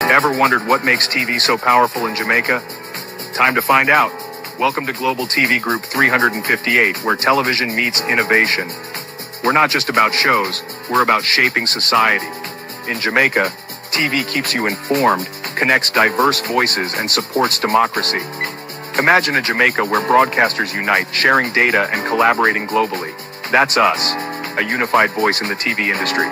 Ever wondered what makes TV so powerful in Jamaica? Time to find out. Welcome to Global TV Group 358, where television meets innovation. We're not just about shows, we're about shaping society. In Jamaica, TV keeps you informed, connects diverse voices, and supports democracy. Imagine a Jamaica where broadcasters unite, sharing data and collaborating globally. That's us, a unified voice in the TV industry.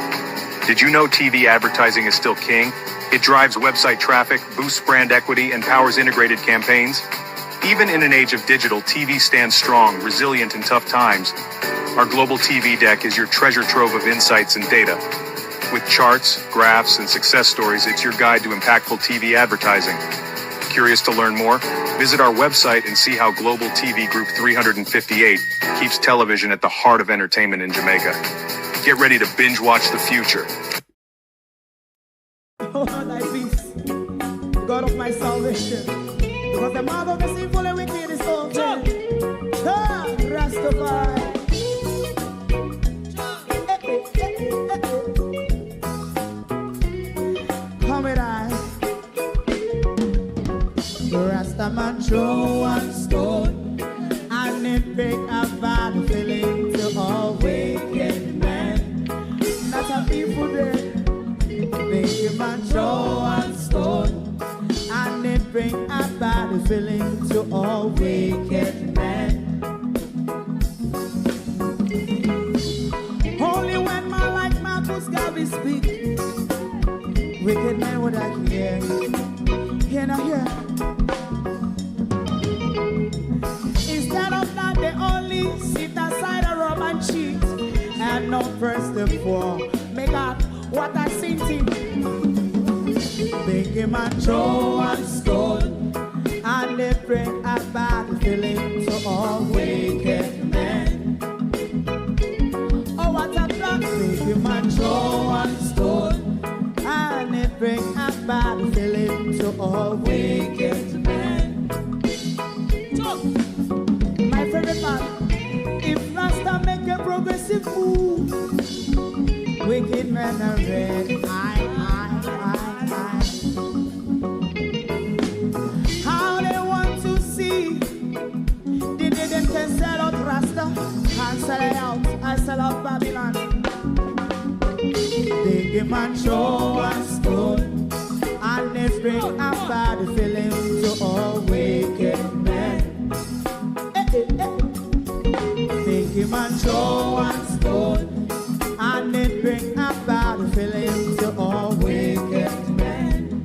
Did you know TV advertising is still king? It drives website traffic, boosts brand equity, and powers integrated campaigns. Even in an age of digital, TV stands strong, resilient in tough times. Our global TV deck is your treasure trove of insights and data. With charts, graphs, and success stories, it's your guide to impactful TV advertising. Curious to learn more? Visit our website and see how Global TV Group 358 keeps television at the heart of entertainment in Jamaica. Get ready to binge watch the future. Oh, thy peace, God of my salvation, because the mouth of the sinful and wicked is open. Rastafari. Come with I. Rastaman throw one stone, and it break a bad feeling to all wicked men. That's a people there. Make him a throw one stone, and it bring a bad feeling to all wicked men. Only when man like Marcus Garvey speak, wicked men would I hear. Hear now hear. Instead of that, they only sit aside and rub and cheat, and not first and four. Make God what I seen to make him a throw one stone, and they bring a bad feeling to all wicked men. Oh, what a plan! Make him a throw one stone, and they bring a bad feeling to all wicked men. So, my favorite man, if Rasta make a progressive move, wicked men are red, how they want to see the day them can sell out Rasta and sell it out and sell out Babylon. They give man show one stone, and they bring a bad feeling to all wicked men. They give man show one stone, and it bring a bad feeling to all wicked men.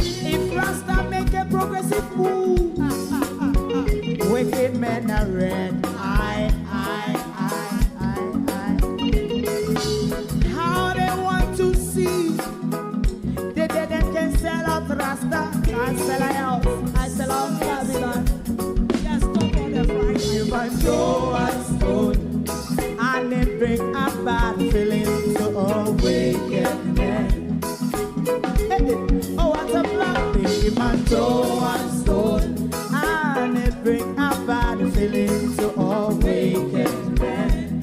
If Rasta make a progressive move, wicked men are red. How they want to see the dead that can sell out Rasta and sell out, I sell out Babylon. Yes, stop on the right. You might show us stone, and it bring a bad feeling to all wicked men. Oh, what a black thing, man, throw one stone, and it bring a bad feeling to all wicked men.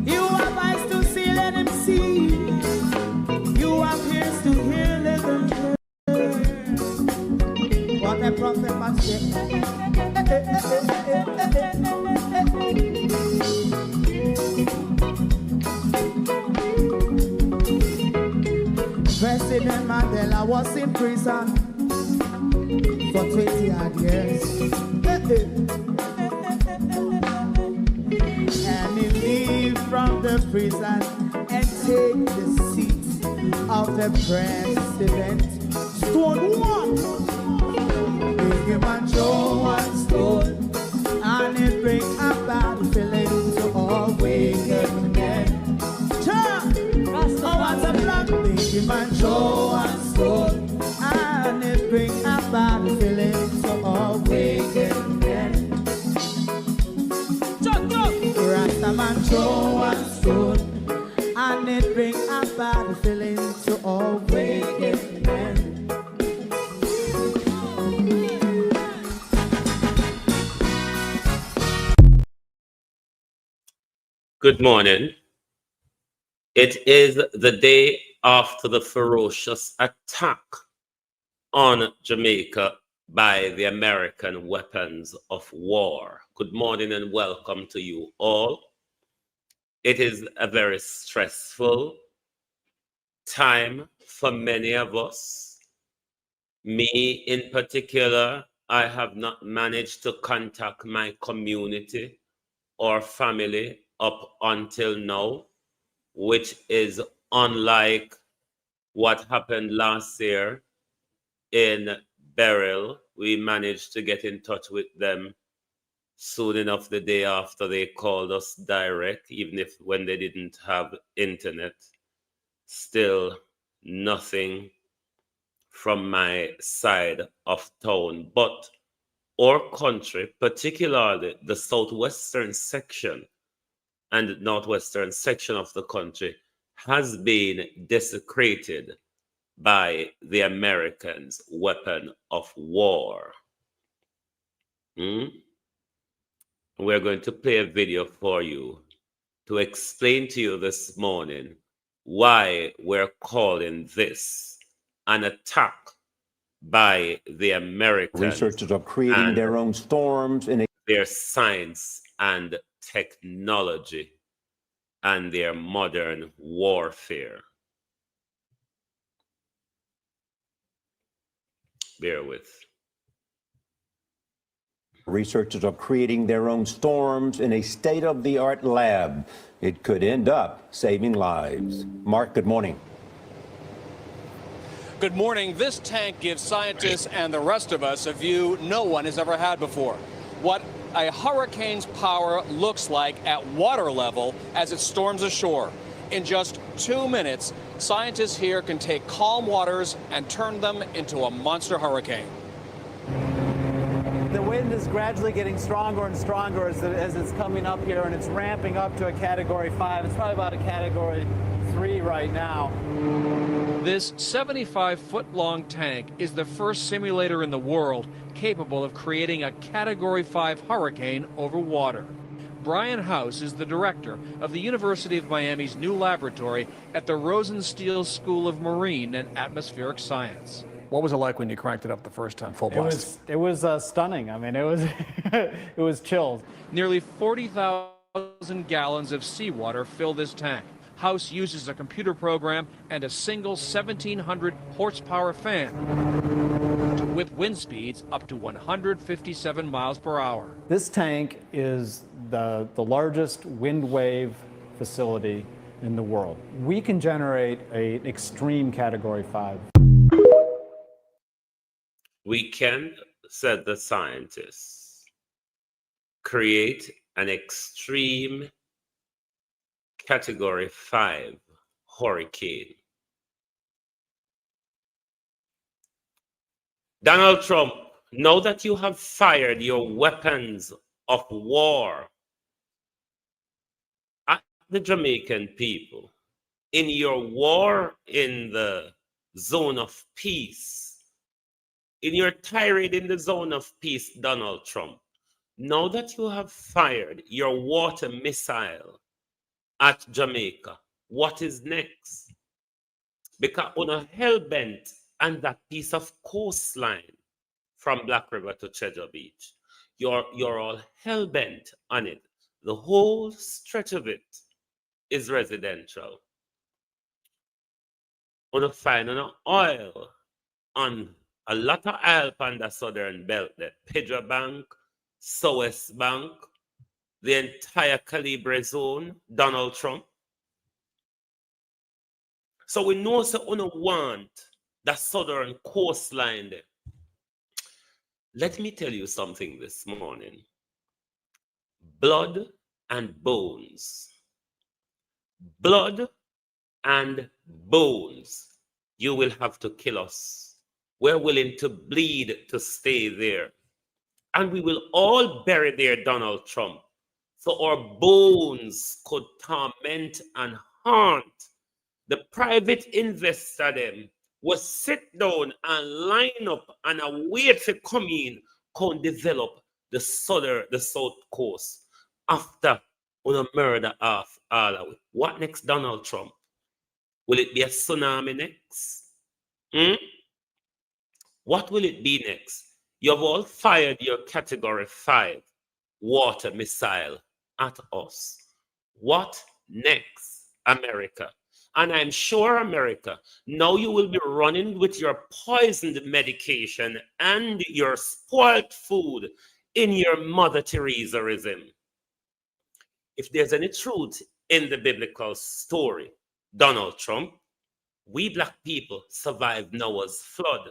You have eyes to see, let him see. You have ears to hear, let them hear. What a prophet must say. President Mandela was in prison for 20 odd years. And he leave from the prison and take the seat of the president. Stone one. Big him and throw one stone, and it bring a bad feeling to all wicked men. Oh, what a black big him and throw one stone, and it bring a bad feeling to all wicked men. Rastaman throw one stone, and it bring a bad feeling to all wicked men. Good morning. It is the day after the ferocious attack on Jamaica by the American weapons of war. Good morning and welcome to you all. It is a very stressful time for many of us. Me in particular, I have not managed to contact my community or family up until now, which is unlike what happened last year in Beryl. We managed to get in touch with them soon enough the day after they called us direct, even if when they didn't have internet. Still nothing from my side of town. But our country, particularly the southwestern section and northwestern section of the country, has been desecrated by the Americans' weapon of war. We're going to play a video for you to explain to you this morning why we're calling this an attack by the Americans. Researchers are creating their own storms in their science and technology and their modern warfare. Bear with. Researchers are creating their own storms in a state-of-the-art lab. It could end up saving lives. Mark, good morning. Good morning. This tank gives scientists and the rest of us a view no one has ever had before. What a hurricane's power looks like at water level as it storms ashore. In just 2 minutes, scientists here can take calm waters and turn them into a monster hurricane. The wind is gradually getting stronger and stronger as it's coming up here, and it's ramping up to a Category 5. It's probably about a Category 3 right now. This 75-foot-long tank is the first simulator in the world capable of creating a Category 5 hurricane over water. Brian House is the director of the University of Miami's new laboratory at the Rosenstiel School of Marine and Atmospheric Science. What was it like when you cranked it up the first time, full blast? It was stunning. I mean, it was it was chilled. Nearly 40,000 gallons of seawater fill this tank. House uses a computer program and a single 1,700 horsepower fan with wind speeds up to 157 miles per hour. This tank is the largest wind wave facility in the world. We can generate an extreme Category 5. We can, said the scientists, create an extreme Category 5 hurricane. Donald Trump, now that you have fired your weapons of war at the Jamaican people, in your war in the zone of peace, in your tirade in the zone of peace, Donald Trump, now that you have fired your water missile at Jamaica, what is next? Because on a hell-bent and that piece of coastline from Black River to Treasure Beach, you're all hell-bent on it. The whole stretch of it is residential. On a fine on oil on a lot of oil on the southern belt, the Pedro Bank, Southwest Bank, the entire Calibre zone, Donald Trump. So we know so we don't want the southern coastline there. Let me tell you something this morning. Blood and bones. Blood and bones. You will have to kill us. We're willing to bleed to stay there. And we will all bury there Donald Trump, so our bones could torment and haunt. The private investor them will sit down and line up and wait for coming, come develop the south coast after Una murder off all of it. What next, Donald Trump? Will it be a tsunami next? Hmm? What will it be next? You have all fired your Category 5 water missile at us. What next, America? And I'm sure, America, now you will be running with your poisoned medication and your spoiled food in your Mother Teresaism. If there's any truth in the biblical story, Donald Trump, we black people survived Noah's flood.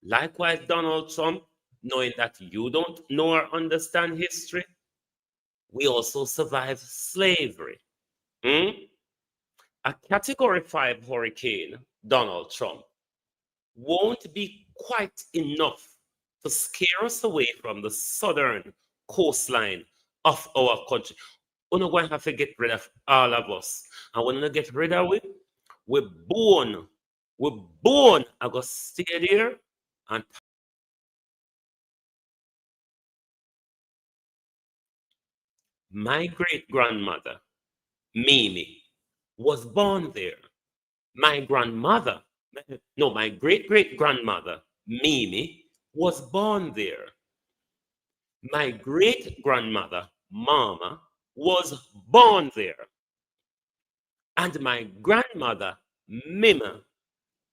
Likewise, Donald Trump, knowing that you don't know or understand history, we also survived slavery. Hmm? A Category 5 hurricane, Donald Trump, won't be quite enough to scare us away from the southern coastline of our country. We're not going to have to get rid of all of us. And when we get rid of it, we're born, I go stay there and my great grandmother, Mimi, was born there. My grandmother, no, my great great grandmother, Mimi, was born there. My great grandmother, Mama, was born there. And my grandmother, Mima,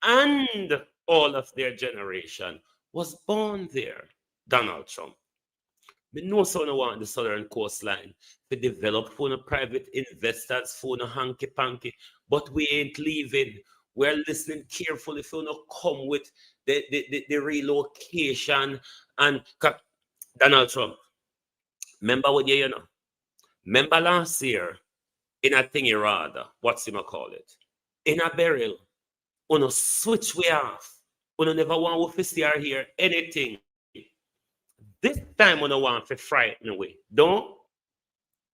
and all of their generation was born there. Donald Trump. We know so no want the southern coastline to develop for the private investors for the hanky panky, but we ain't leaving. We're listening carefully if you not come with the relocation and Donald Trump. Remember what you know? Remember last year in a thingy rather, what's him call it? In a burial, on a switch way off. We never want to see or hear anything. This time we don't want to frighten away. Don't.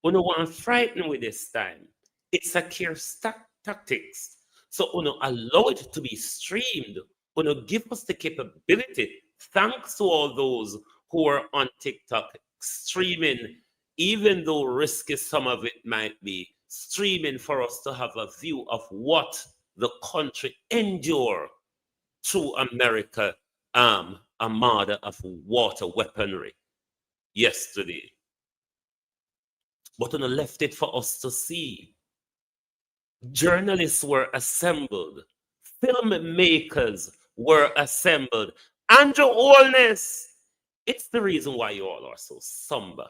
We don't want to frighten away this time. It's a care tactics. So we don't allow it to be streamed. We don't give us the capability. Thanks to all those who are on TikTok streaming, even though risky some of it might be, streaming for us to have a view of what the country endure through America armada of water weaponry yesterday. But on the left it for us to see. Journalists were assembled. Filmmakers were assembled. Andrew Holness. It's the reason why you all are so somber.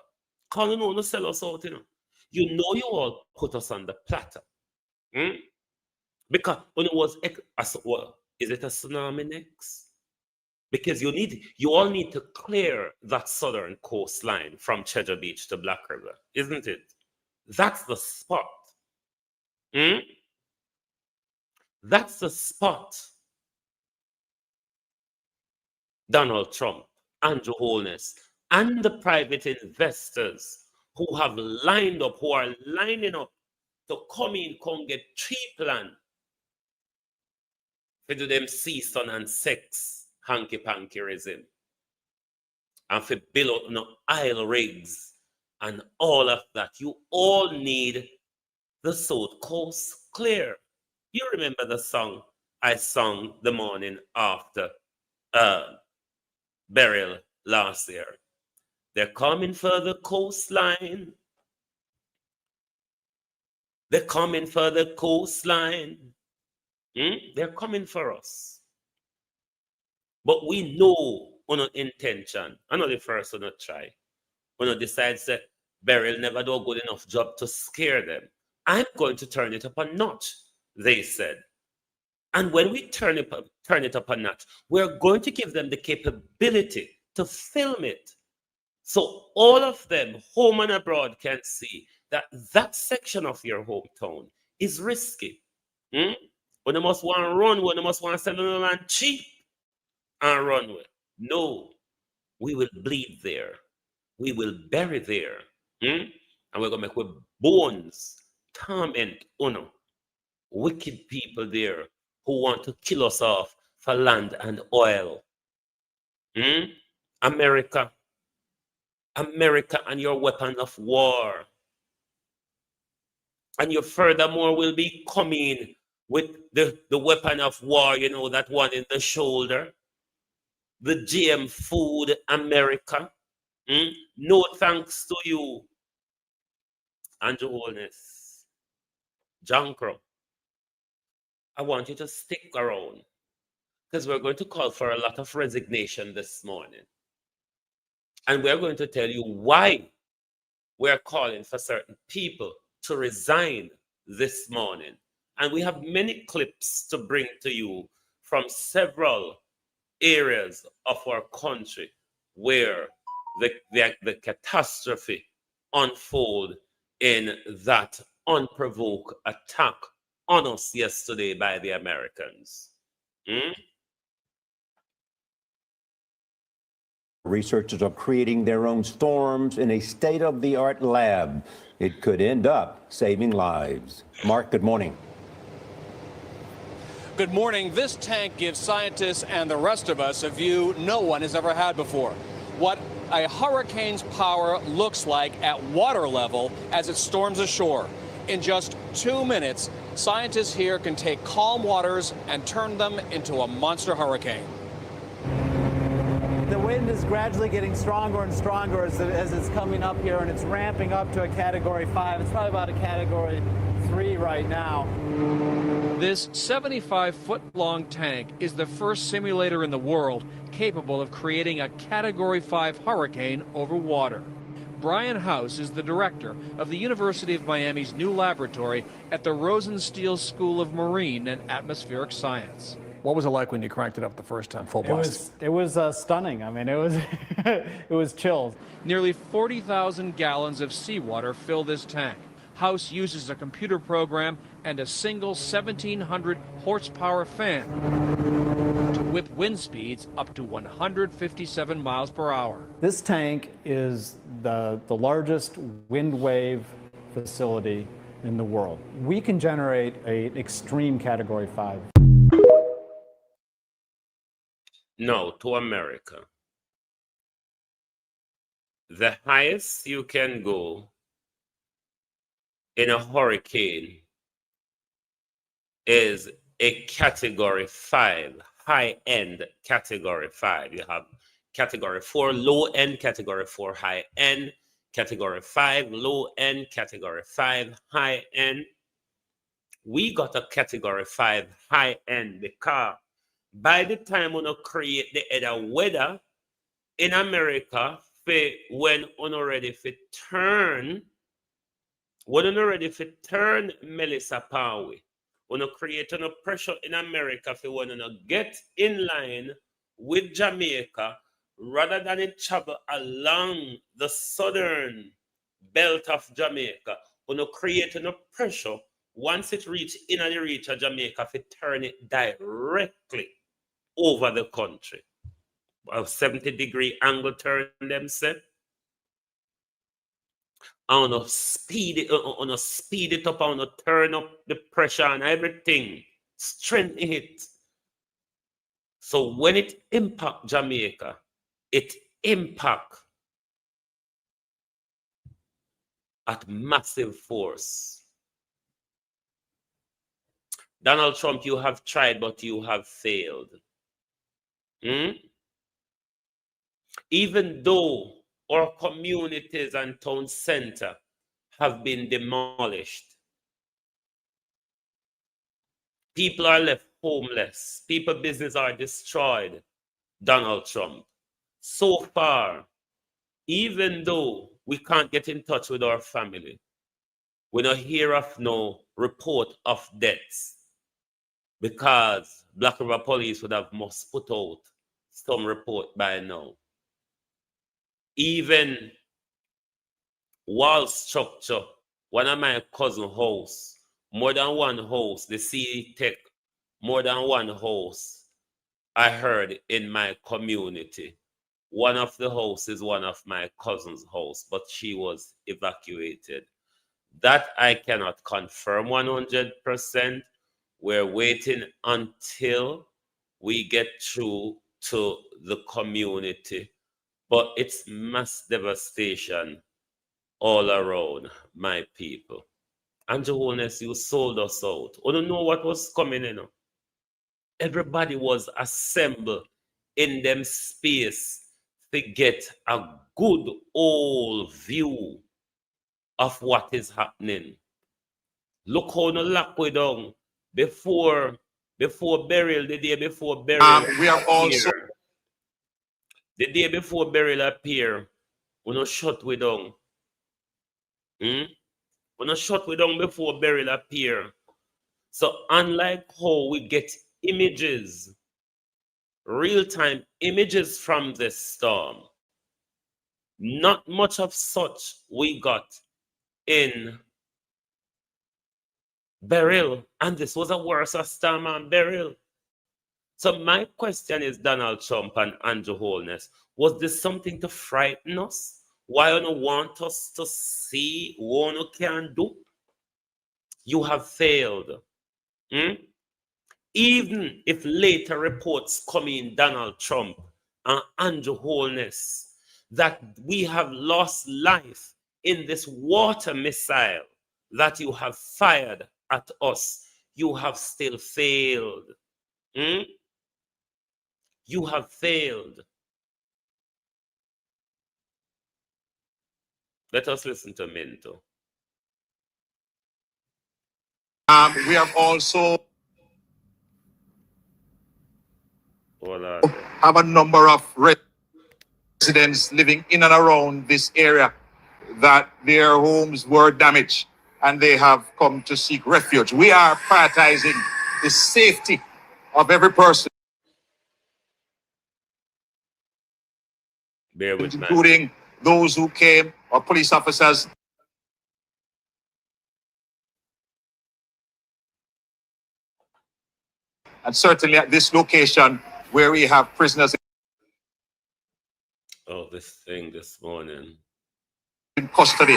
Calling on to sell us out, you know. You know you all put us on the platter. Because when it was, well, is it a tsunami next? Because you all need to clear that southern coastline from Cheddar Beach to Black River, isn't it? That's the spot. That's the spot. Donald Trump, Andrew Holness, and the private investors who have lined up, who are lining up to come get cheap land to do them season and sex hanky-pankyism and for build up oil rigs and all of that. You all need the South Coast clear. You remember the song I sung the morning after burial last year. They're coming for the coastline. They're coming for the coastline. They're coming for us. But we know on an intention. I know the first one to try. When I decide that burial never do a good enough job to scare them. I'm going to turn it up a notch, they said. And when we turn it up a notch, we're going to give them the capability to film it. So all of them, home and abroad, can see that that section of your hometown is risky. When they must want to run, when they must want to sell the land cheap and run with. No, we will bleed there. We will bury there. And we're going to make with bones, torment, wicked people there who want to kill us off for land and oil. America and your weapon of war. And you furthermore will be coming with the weapon of war, you know, that one in the shoulder, the GM Food America. No thanks to you, Andrew Holness, John Crow. I want you to stick around because we're going to call for a lot of resignation this morning. And we're going to tell you why we're calling for certain people to resign this morning. And we have many clips to bring to you from several areas of our country where the catastrophe unfold in that unprovoked attack on us yesterday by the Americans. Researchers are creating their own storms in a state-of-the-art lab. It could end up saving lives. Mark, good morning. Good morning. This tank gives scientists and the rest of us a view no one has ever had before. What a hurricane's power looks like at water level as it storms ashore. In just 2 minutes, scientists here can take calm waters and turn them into a monster hurricane. The wind is gradually getting stronger and stronger as it's coming up here, and it's ramping up to a Category 5. It's probably about a Category 3 right now. This 75-foot-long tank is the first simulator in the world capable of creating a Category 5 hurricane over water. Brian House is the director of the University of Miami's new laboratory at the Rosenstiel School of Marine and Atmospheric Science. What was it like when you cranked it up the first time, full blast? It was stunning. I mean, it was it was chills. Nearly 40,000 gallons of seawater fill this tank. House uses a computer program and a single 1,700 horsepower fan to whip wind speeds up to 157 miles per hour. This tank is the largest wind wave facility in the world. We can generate an extreme Category 5. No, to America. The highest you can go in a hurricane is a Category 5, high-end Category 5. You have Category 4, low-end, Category 4, high-end, Category 5, low-end, Category 5, high-end. We got a Category 5 high-end because by the time we create the other weather in America, when on already fit turn, Melissa Poway, when create a pressure in America for when get in line with Jamaica, rather than it travel along the southern belt of Jamaica, when create a pressure, once it reach in the reach of Jamaica, for turn it directly over the country. A 70-degree angle turn them set. I want to speed it up, I want to turn up the pressure and everything, strengthen it. So when it impact Jamaica, it impact at massive force. Donald Trump, you have tried, but you have failed. Even though our communities and town center have been demolished, people are left homeless, people's business are destroyed, Donald Trump. So far, even though we can't get in touch with our family, we don't hear of no report of deaths, because Black River Police would have must put out some report by now. Even wall structure, one of my cousin's house, more than one house, the city tech, more than one house, I heard in my community. One of the houses, one of my cousin's house, but she was evacuated. That I cannot confirm 100%. We're waiting until we get through to the community. But it's mass devastation all around, my people. And Jehovah's, you sold us out. You don't know what was coming, you know. Everybody was assembled in them space to get a good old view of what is happening. Look how no lock we down before burial, the day before burial. We have also the day before burial appear, we no shut we down. We no shut we down before burial appear. So unlike how we get images, real-time images from this storm, not much of such we got in burial, and this was a worse storm and burial. So my question is, Donald Trump and Andrew Holness, was this something to frighten us? Why you don't want us to see what you can do? You have failed. Even if later reports come in, Donald Trump and Andrew Holness, that we have lost life in this water missile that you have fired at us, you have still failed. You have failed. Let us listen to Minto. we have also have a number of residents living in and around this area that their homes were damaged and they have come to seek refuge. We are prioritizing the safety of every person, including those who came, or police officers. And certainly at this location where we have prisoners this thing this morning in custody.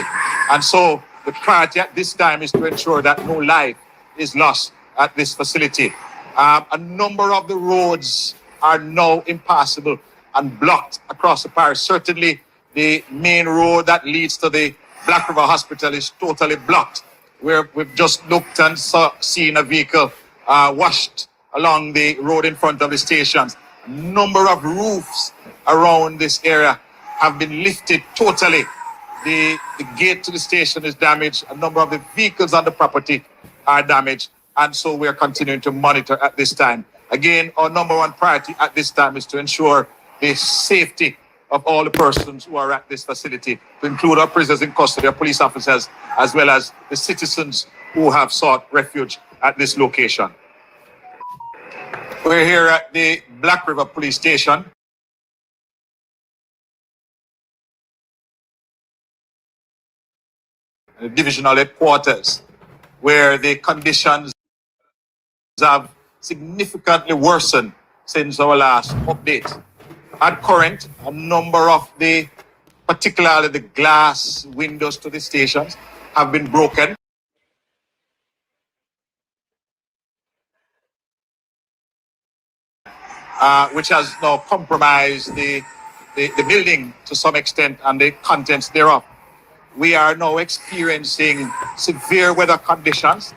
And so the priority at this time is to ensure that no life is lost at this facility. A number of the roads are now impassable and blocked across the parish. Certainly the main road that leads to the Black River Hospital is totally blocked, where we've just looked and seen a vehicle washed along the road in front of the stations. A number of roofs around this area have been lifted totally. The gate to the station is damaged. A number of the vehicles on the property are damaged. And so we are continuing to monitor at this time. Again, our number one priority at this time is to ensure the safety of all the persons who are at this facility, to include our prisoners in custody, our police officers, as well as the citizens who have sought refuge at this location. We're here at the Black River Police Station. The divisional headquarters, where the conditions have significantly worsened since our last update. At current, a number of the, particularly the glass windows to the stations, have been broken. Which has now compromised the building to some extent and the contents thereof. We are now experiencing severe weather conditions.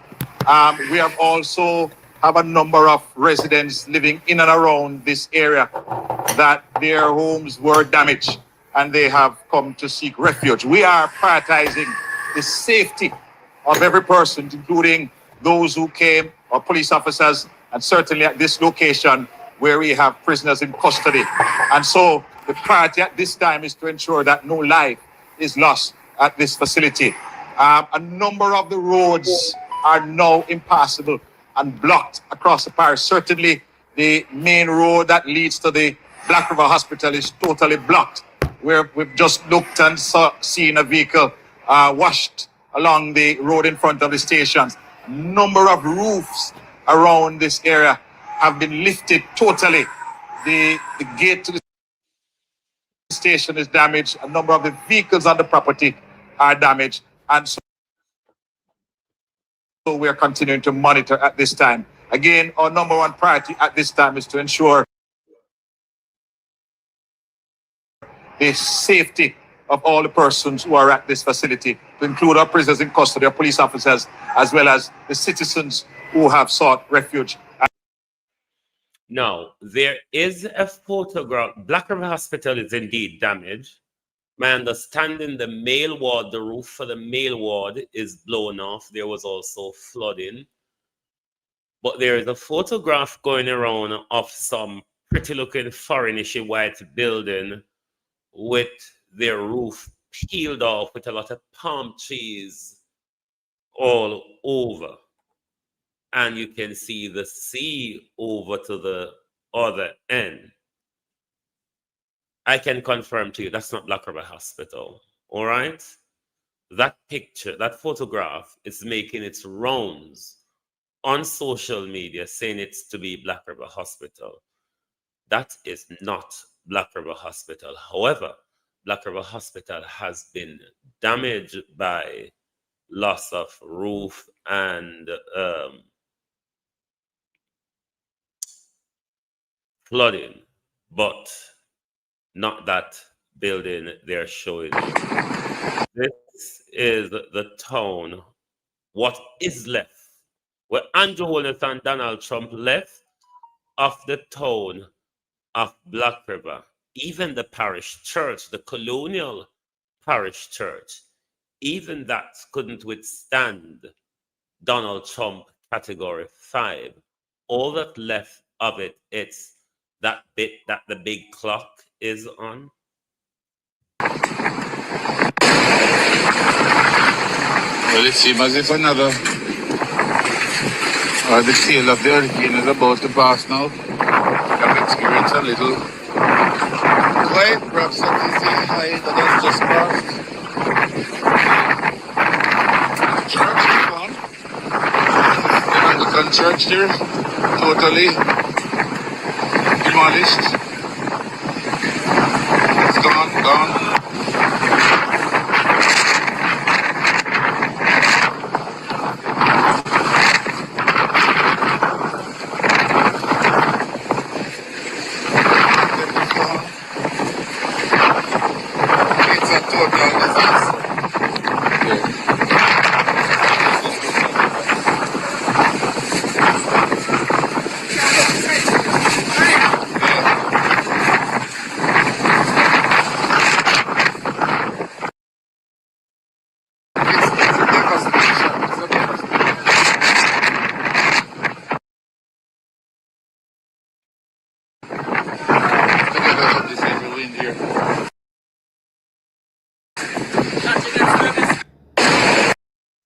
We have also have a number of residents living in and around this area that their homes were damaged and they have come to seek refuge. We are prioritizing the safety of every person, including those who came, or police officers, and certainly at this location where we have prisoners in custody. And so the priority at this time is to ensure that no life is lost at this facility. A number of the roads are now impassable and blocked across the parish. Certainly the main road that leads to the Black River Hospital is totally blocked, where we've just looked and seen a vehicle washed along the road in front of the stations. A number of roofs around this area have been lifted totally. The gate to the station is damaged. A number of the vehicles on the property are damaged. And so we are continuing to monitor at this time. Again, our number one priority at this time is to ensure the safety of all the persons who are at this facility, to include our prisoners in custody, our police officers, as well as the citizens who have sought refuge. Now, there is a photograph. Black River Hospital is indeed damaged. My understanding, the male ward, the roof for the male ward is blown off. There was also flooding. But there is a photograph going around of some pretty looking foreignish white building with their roof peeled off with a lot of palm trees all over. And you can see the sea over to the other end. I can confirm to you that's not Black River Hospital. All right? That picture, that photograph is making its rounds on social media saying it's to be Black River Hospital. That is not Black River Hospital. However, Black River Hospital has been damaged by loss of roof and flooding, but not that building they're showing. This is the town, what is left, where Andrew Holness and Donald Trump left of the town of Black River. Even the parish church, the colonial parish church, even that couldn't withstand Donald Trump Category 5. All that left of it, it's that bit that the big clock is on. Well, it seems as if another, the tail of the hurricane is about to pass now. I've experienced a little quiet, perhaps I can say high that has just passed. The church is gone. The Anglican church there, totally demolished. It's gone.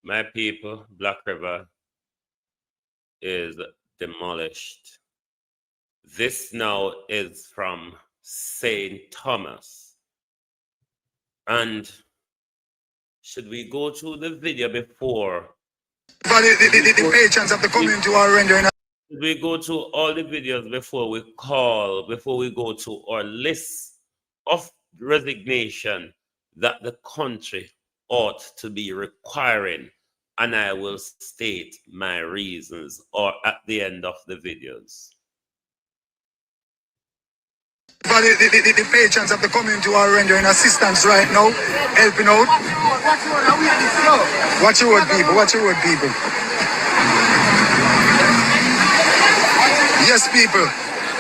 My people, Black River is demolished. This now is from St. Thomas. And should we go through the video before? But the patience of the community are rendering. Should we go through all the videos before we go to our list of resignation that the country ought to be requiring? And I will state my reasons or at the end of the videos. But the patience of the community are rendering assistance right now, helping out. Watch your word, people. Yes, people.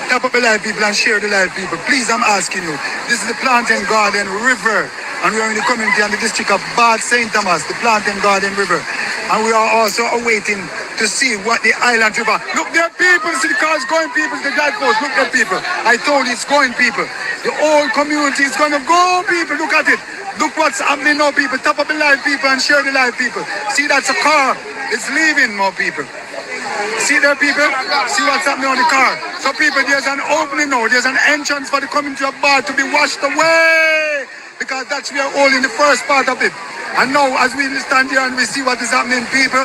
Tap up the live, people, and share the live, people. Please, I'm asking you. This is the Plantain Garden River. And we are in the community and the district of Bad St. Thomas, the Plantain Garden River. And we are also awaiting to see what the island river. Look, there are people. See the cars going, people. The guide post. Look, there are people. I told you it's going, people. The whole community is going to go, people. Look at it. Look what's happening now, people. Tap up the live, people, and share the live, people. See, that's a car. It's leaving, more people. See there, people? See what's happening on the car. So, people, there's an opening now. There's an entrance for the community of Bad to be washed away. Because that's we are all in the first part of it. And now, as we stand here and we see what is happening, people,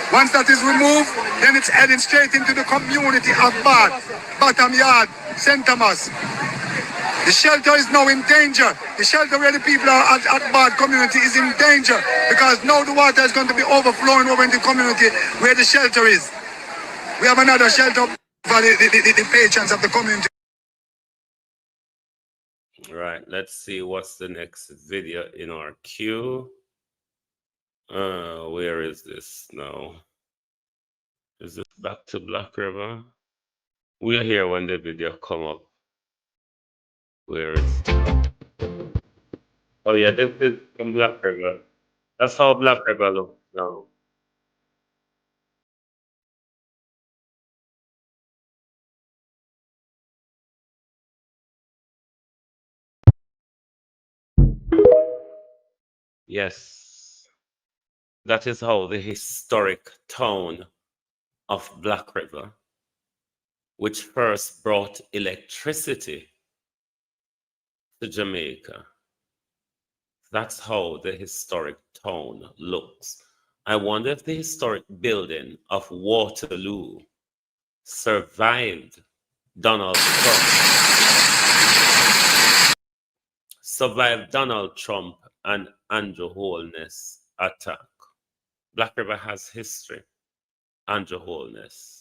once that is removed, then it's heading straight into the community of Bad, Bottom Yard, St. Thomas. The shelter is now in danger. The shelter where the people are at Bad community is in danger because now the water is going to be overflowing over in the community where the shelter is. We have another shelter for the patients of the community. Right, let's see what's the next video in our queue. Where is this now? Is this back to Black River? We're here when the video come up. Where is Oh yeah, this is from Black River. That's how Black River looks now. Yes, that is how the historic town of Black River, which first brought electricity to Jamaica. That's how the historic town looks. I wonder if the historic building of Waterloo survived Donald Trump and Andrew Holness attack. Black River has history. Andrew Holness.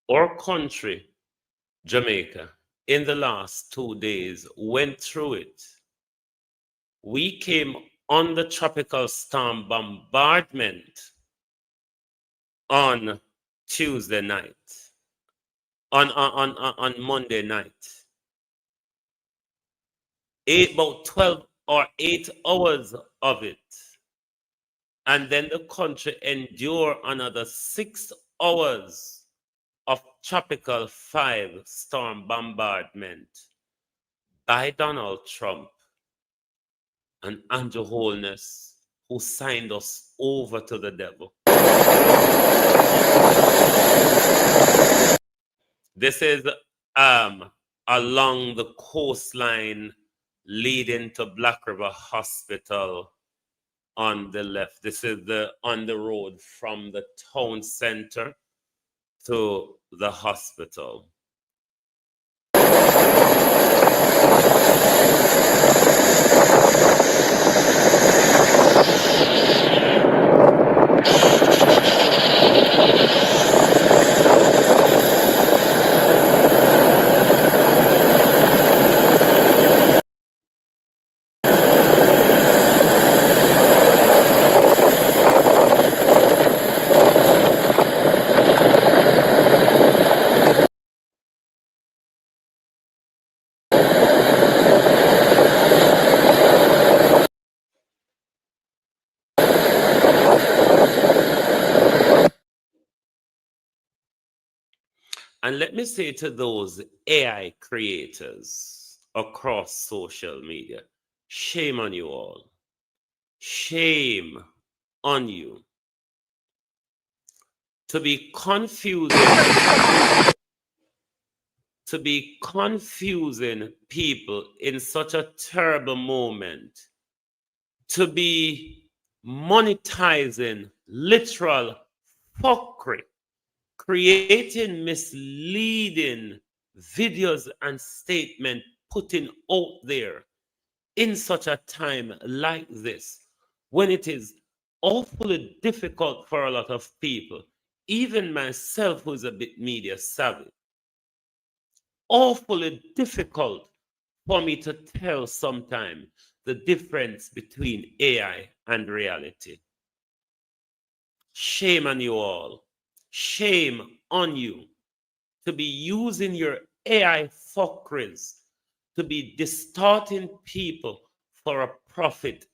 Our country, Jamaica, in the last 2 days went through it. We came under tropical storm bombardment on Tuesday night, on Monday night. About 12 or 8 hours of it. And then the country endured another 6 hours of tropical 5 storm bombardment by Donald Trump and Andrew Holness, who signed us over to the devil. This is along the coastline leading to Black River Hospital on the left. This is on the road from the town center to the hospital. And let me say to those AI creators across social media, shame on you all. Shame on you. To be confusing people in such a terrible moment, to be monetizing literal fuckery, creating misleading videos and statements putting out there in such a time like this, when it is awfully difficult for a lot of people, even myself who's a bit media savvy, awfully difficult for me to tell sometimes the difference between AI and reality. Shame on you all. Shame on you to be using your AI fuckeries to be distorting people for a profit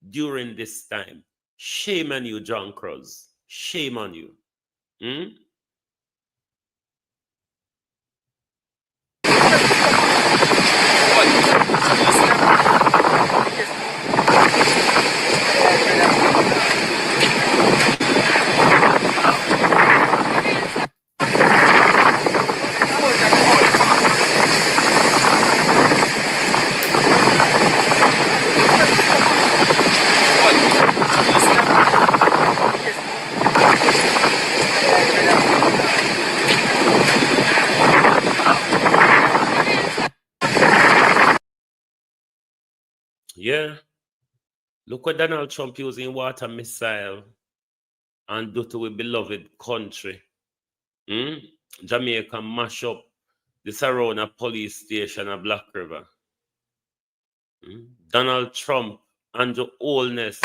during this time. Shame on you, John Cruz. Shame on you. Hmm? Yeah. Look what Donald Trump using water missile and do to our beloved country. Hmm? Jamaica mash up the surrounding police station at Black River. Hmm? Donald Trump and the oldness.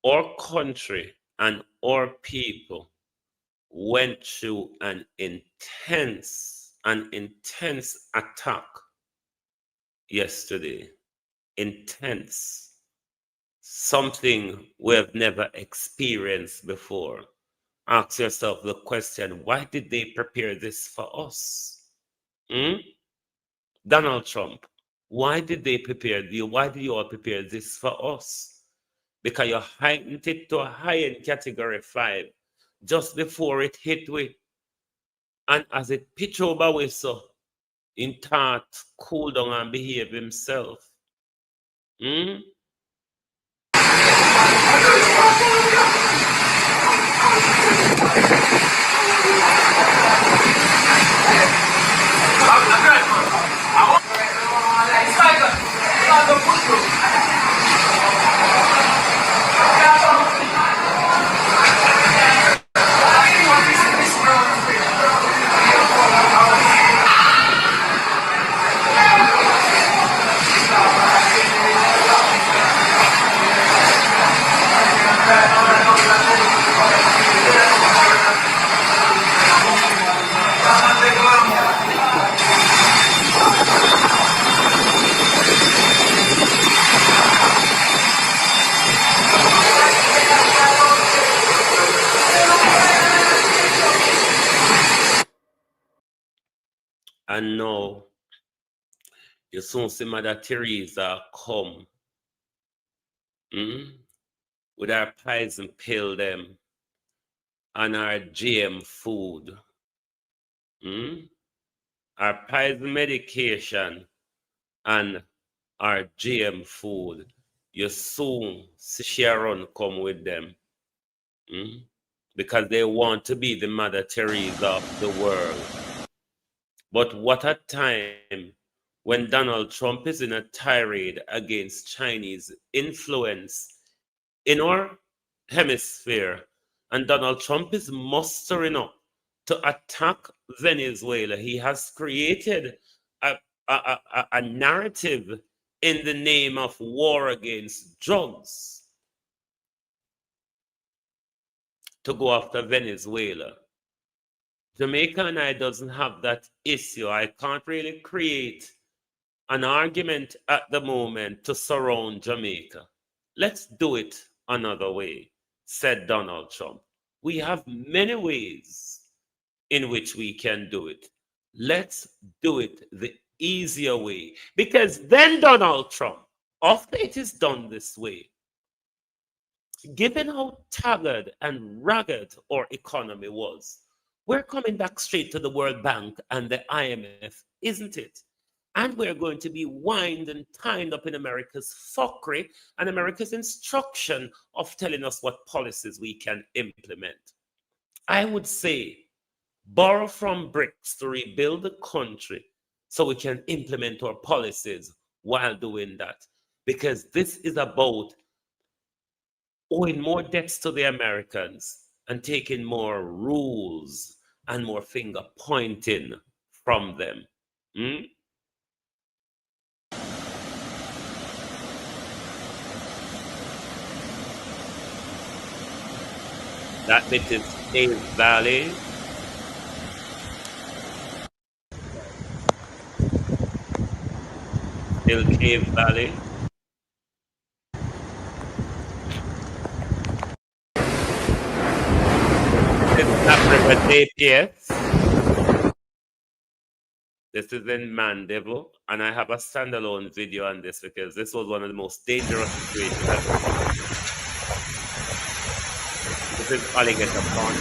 Our country and our people went through an intense attack yesterday. Intense. Something we have never experienced before. Ask yourself the question, why did they prepare this for us? Hmm? Donald Trump, why did they prepare you? Why did you all prepare this for us? Because you heightened it to a high-end category 5 just before it hit we. And as it pitch over we so, in thought, cool down and behave himself. Hmm? And now, you soon see Mother Teresa come with our poison pill them and our GM food. Our poison medication and our GM food. You soon see Sharon come with them. Because they want to be the Mother Teresa of the world. But what a time when Donald Trump is in a tirade against Chinese influence in our hemisphere, and Donald Trump is mustering up to attack Venezuela. He has created a a narrative in the name of war against drugs to go after Venezuela. Jamaica and I doesn't have that issue. I can't really create an argument at the moment to surround Jamaica. Let's do it another way, said Donald Trump. We have many ways in which we can do it. Let's do it the easier way. Because then Donald Trump, after it is done this way, given how tagged and ragged our economy was, we're coming back straight to the World Bank and the IMF, isn't it? And we're going to be wined and tied up in America's fuckery and America's instruction of telling us what policies we can implement. I would say borrow from BRICS to rebuild the country so we can implement our policies while doing that. Because this is about owing more debts to the Americans and taking more rules and more finger pointing from them. That bit is Cave Valley. Still Cave Valley. It's Africa JPS. This is in Mandeville, and I have a standalone video on this because this was one of the most dangerous situations I've ever seen. This is Alligator Pond.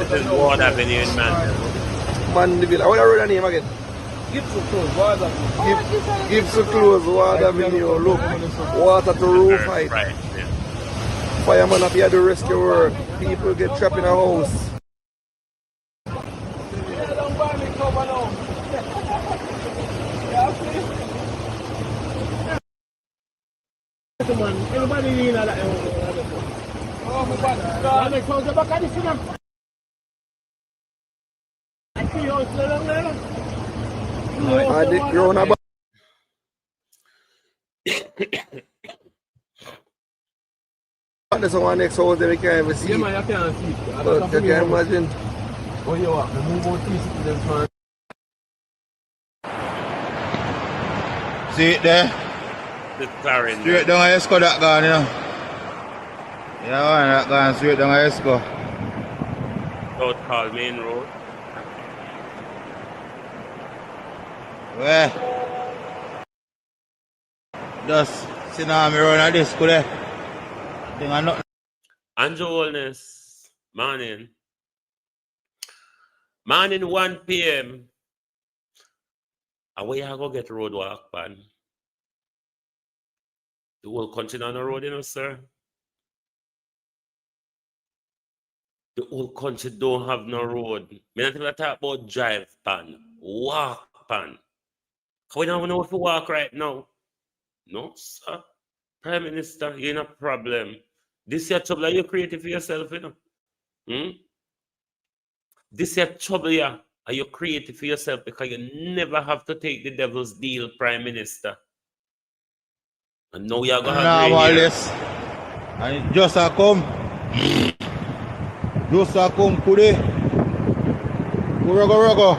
This is Ward Avenue in Mandeville. Mandeville. What are the name again? Gibson Close, Ward Avenue. Gibson Close, Ward Avenue. Look, water to roof height. Right, yeah. Fireman up here do rescue work. People get trapped in a house. Everybody in that. Oh, my God. I close the back of the film. I see you still there. I did grown up. There's one next house that we can't even see. Yeah, man, I can't see. But you can imagine. Oh, you are. The move out 360 for. See it there? Straight down a Esco that gone, you know. Yeah, man, that gone straight down a Esco. South Hall Main Road. Where? Just sit on me run a disco there. Thing or nothing. Andrew Holness, morning. Morning 1 p.m. Away I go get road walk, man. The whole country on the road, you know, sir. The whole country don't have no road. Me not even talk about drive pan, walk pan. We don't know if we walk right now. No, sir. Prime Minister, you ain't a problem. This is trouble you created for yourself, you know. This is trouble you created for yourself because you never have to take the devil's deal, Prime Minister. And now you're going to have all this. And just a come. Just a come, Kudi. Go.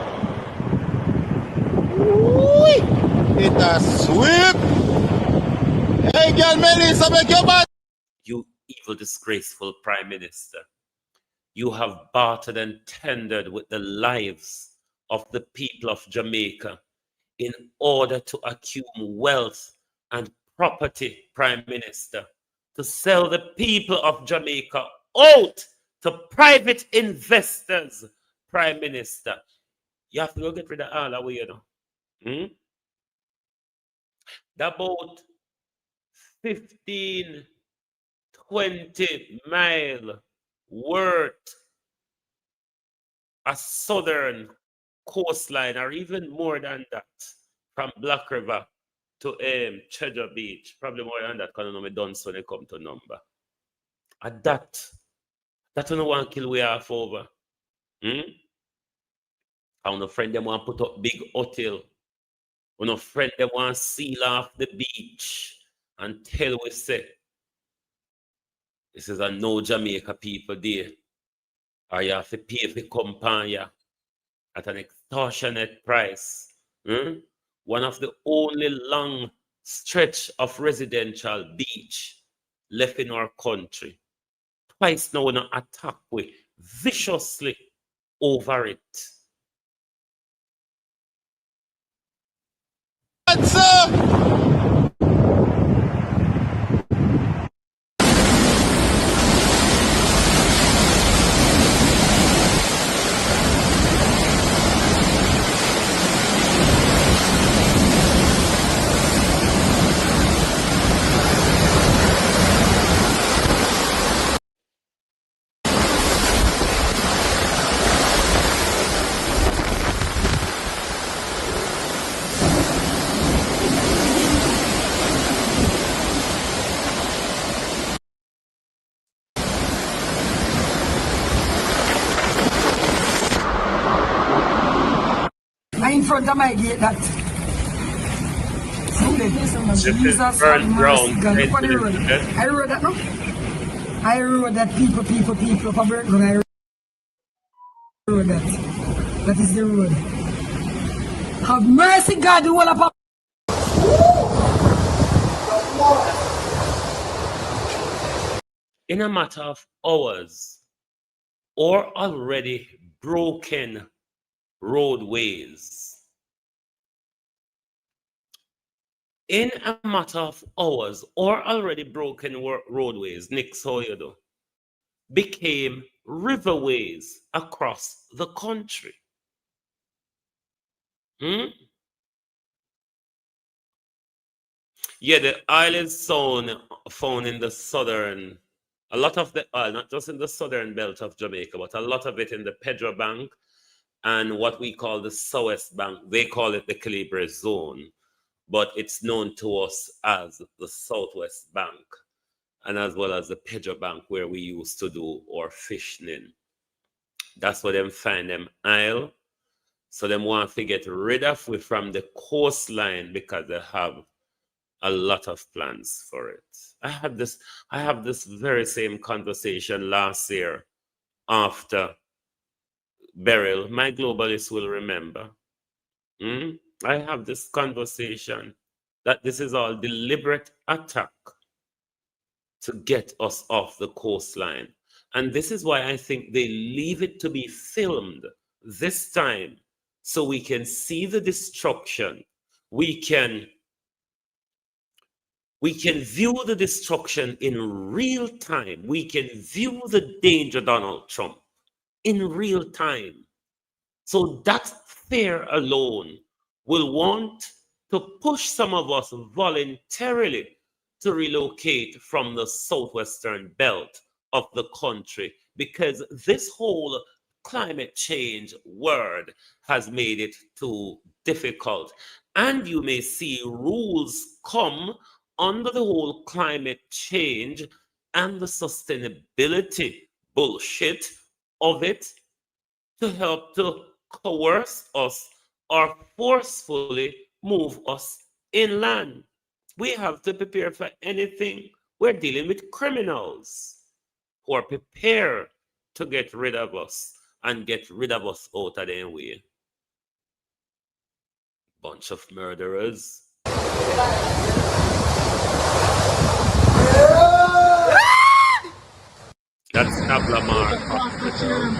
It a sweep. Hey, girl, Melissa, make your bad. You evil, disgraceful Prime Minister. You have bartered and tendered with the lives of the people of Jamaica in order to accumulate wealth and property, Prime Minister, to sell the people of Jamaica out to private investors, Prime Minister. You have to go get rid of all that way, you know. about 15, 20 mile worth a southern coastline, or even more than that, from Black River to Treasure Beach. Probably more than that, because I know me done so when it come to number. At that no one kill we half over. And no friend them want put up big hotel. When no friend them want seal off the beach and tell we say this is a no Jamaica people day. Or you have to pay for company at an extortionate price. One of the only long stretch of residential beach left in our country. Twice now, we attack we viciously over it. In front of my gate, that Jesus burnt ground. I wrote that no? I wrote that people for burnt ground. I wrote that. That is the road. Have mercy, God, the whole of in a matter of hours, or already broken roadways. In a matter of hours, or already broken roadways, Nick Soyodo, became riverways across the country. Yeah, the oil is found in the southern, a lot of the oil, not just in the southern belt of Jamaica, but a lot of it in the Pedro Bank and what we call the Southwest Bank. They call it the Calibre Zone, but it's known to us as the Southwest Bank, and as well as the Pedro Bank, where we used to do our fishing. That's where them find them oil. So them want to get rid of we from the coastline because they have a lot of plans for it. I have this very same conversation last year after Beryl. My globalists will remember. I have this conversation that this is all deliberate attack to get us off the coastline. And this is why I think they leave it to be filmed this time so we can see the destruction. We can view the destruction in real time. We can view the danger, Donald Trump, in real time. So that fear alone will want to push some of us voluntarily to relocate from the southwestern belt of the country, because this whole climate change word has made it too difficult. And you may see rules come under the whole climate change and the sustainability bullshit of it to help to coerce us or forcefully move us inland. We have to prepare for anything. We're dealing with criminals who are prepared to get rid of us and get rid of us out of their way. Bunch of murderers. That's Nablamar Hospital.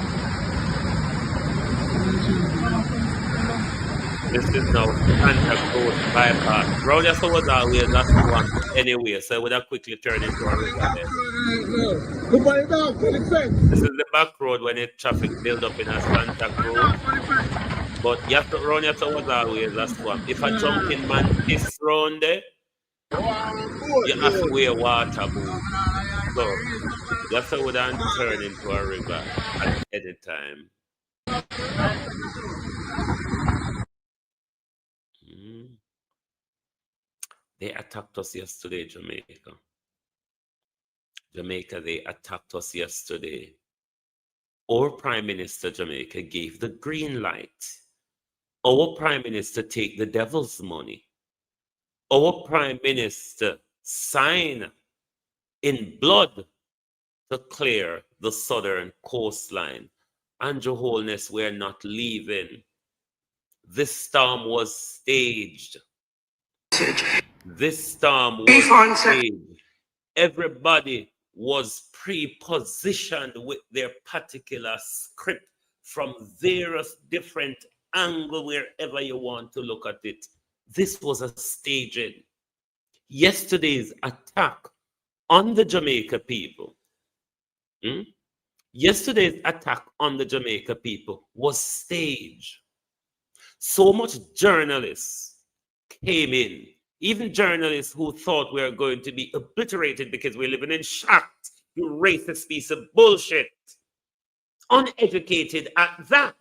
This is now Santa Cruz bypass. Round your was always that's one anyway, so I would have quickly turned into a river there. This is the back road when the traffic build up in a Santa Cruz. But you have to run your was always that's one. If a drunken man piss round there, You have to wear water boots. So you have to then turn into a river at any time. Mm. They attacked us yesterday, Jamaica. Jamaica, they attacked us yesterday. Our Prime Minister, Jamaica, gave the green light. Our Prime Minister take the devil's money. Our Prime Minister sign in blood to clear the southern coastline. And Your Holiness, we're not leaving. This storm was staged. This storm was staged. Everybody was pre-positioned with their particular script from various different angles, wherever you want to look at it. This was a staging. Yesterday's attack on the Jamaica people, yesterday's attack on the Jamaica people was staged. So much journalists came in, even journalists who thought we were going to be obliterated because we're living in shock, you racist piece of bullshit. Uneducated at that.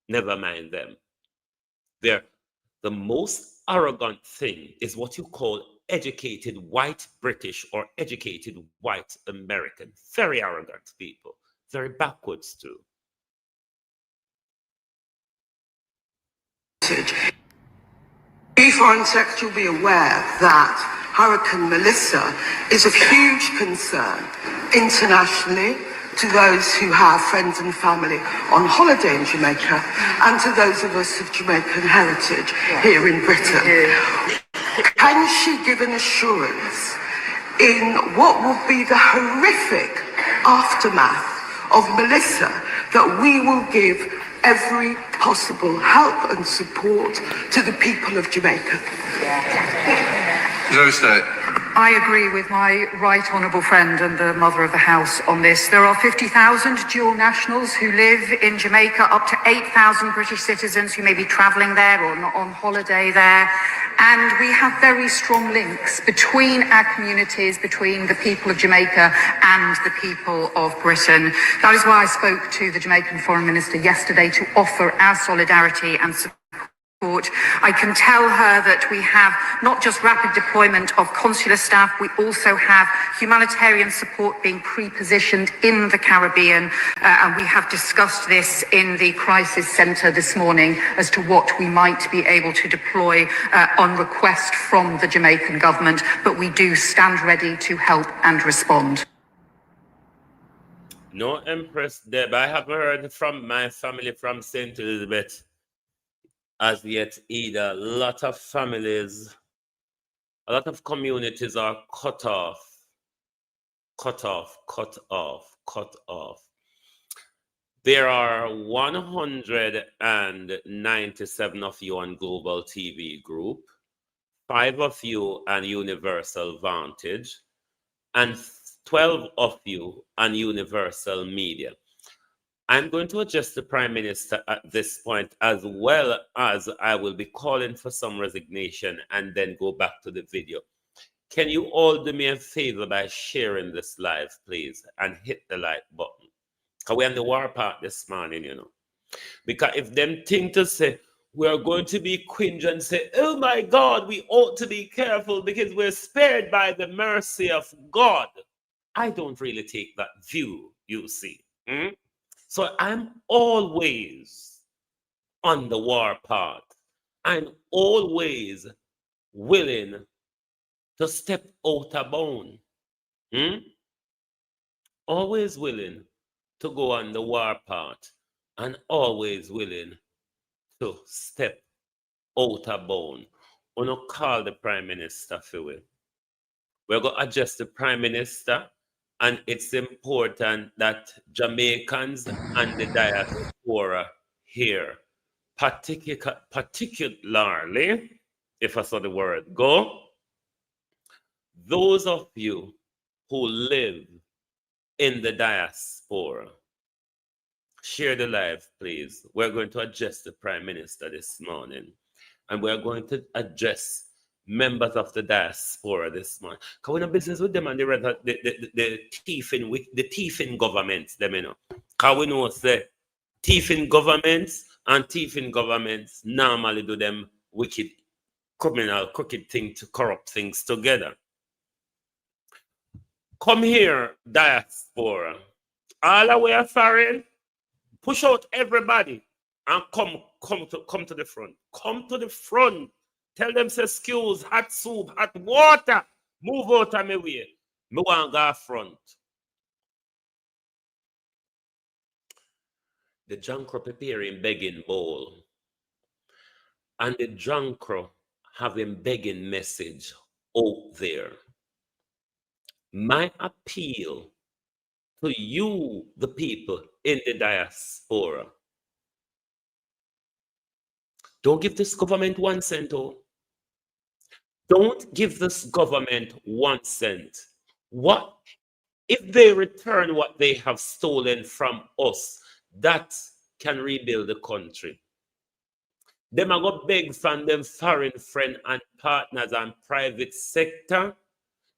Never mind them. The most arrogant thing is what you call educated white British or educated white American. Very arrogant people. Very backwards too. The Foreign Secretary will be aware that Hurricane Melissa is of huge concern internationally to those who have friends and family on holiday in Jamaica and to those of us of Jamaican heritage here in Britain. Can she give an assurance in what will be the horrific aftermath of Melissa that we will give every possible help and support to the people of Jamaica? I agree with my right honourable friend and the mother of the house on this. There are 50,000 dual nationals who live in Jamaica, up to 8,000 British citizens who may be travelling there or on holiday there. And we have very strong links between our communities, between the people of Jamaica and the people of Britain. That is why I spoke to the Jamaican Foreign Minister yesterday to offer our solidarity and support. I can tell her that we have not just rapid deployment of consular staff, we also have humanitarian support being pre-positioned in the Caribbean, and we have discussed this in the crisis centre this morning as to what we might be able to deploy on request from the Jamaican government, but we do stand ready to help and respond. No, Empress Deb, I haven't heard from my family from St. Elizabeth as yet either. A lot of families, a lot of communities are cut off. There are 197 of you on Global TV Group, 5 of you on Universal Vantage, and 12 of you on Universal Media. I'm going to adjust the Prime Minister at this point, as well as I will be calling for some resignation and then go back to the video. Can you all do me a favor by sharing this live, please, and hit the like button? Because we're on the war part this morning, you know. Because if them think to say, we're going to be cringe and say, oh my God, we ought to be careful because we're spared by the mercy of God. I don't really take that view, you see. So I'm always on the war path. I'm always willing to step out of bound. Always willing to go on the war path and always willing to step out of bound. We're not call the Prime Minister for it. We're going to adjust the Prime Minister. And it's important that Jamaicans and the diaspora here, particularly, if I saw the word go, those of you who live in the diaspora, share the live, please. We're going to address the Prime Minister this morning, and we're going to address members of the diaspora this month. Because we're in business with them and the thieving with the thieving governments, them, you know. Because we know the thieving governments and thieving governments normally do them wicked, criminal, crooked thing to corrupt things together. Come here, diaspora. All the way of foreign, push out everybody and come to the front. Come to the front. Tell them, say, excuse, hot soup, hot water. Move out of my way. Me want to go front. The drunkro preparing begging bowl. And the drunkro having begging message out there. My appeal to you, the people in the diaspora. Don't give this government 1 cent, oh. Don't give this government 1 cent. What if they return what they have stolen from us? That can rebuild the country. Them are going to beg from them foreign friends and partners and private sector.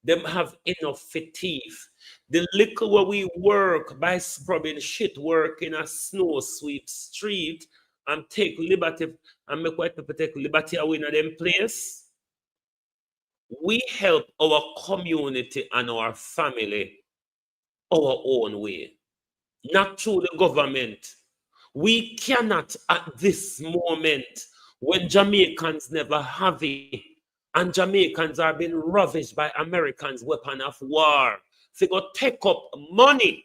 Them have enough for thief. The little where we work by scrubbing shit, work in a snow sweep street and take liberty and make white people take liberty away in them place. We help our community and our family our own way, not through the government. We cannot at this moment, when Jamaicans never have it, and Jamaicans are being ravished by Americans' weapon of war, they go take up money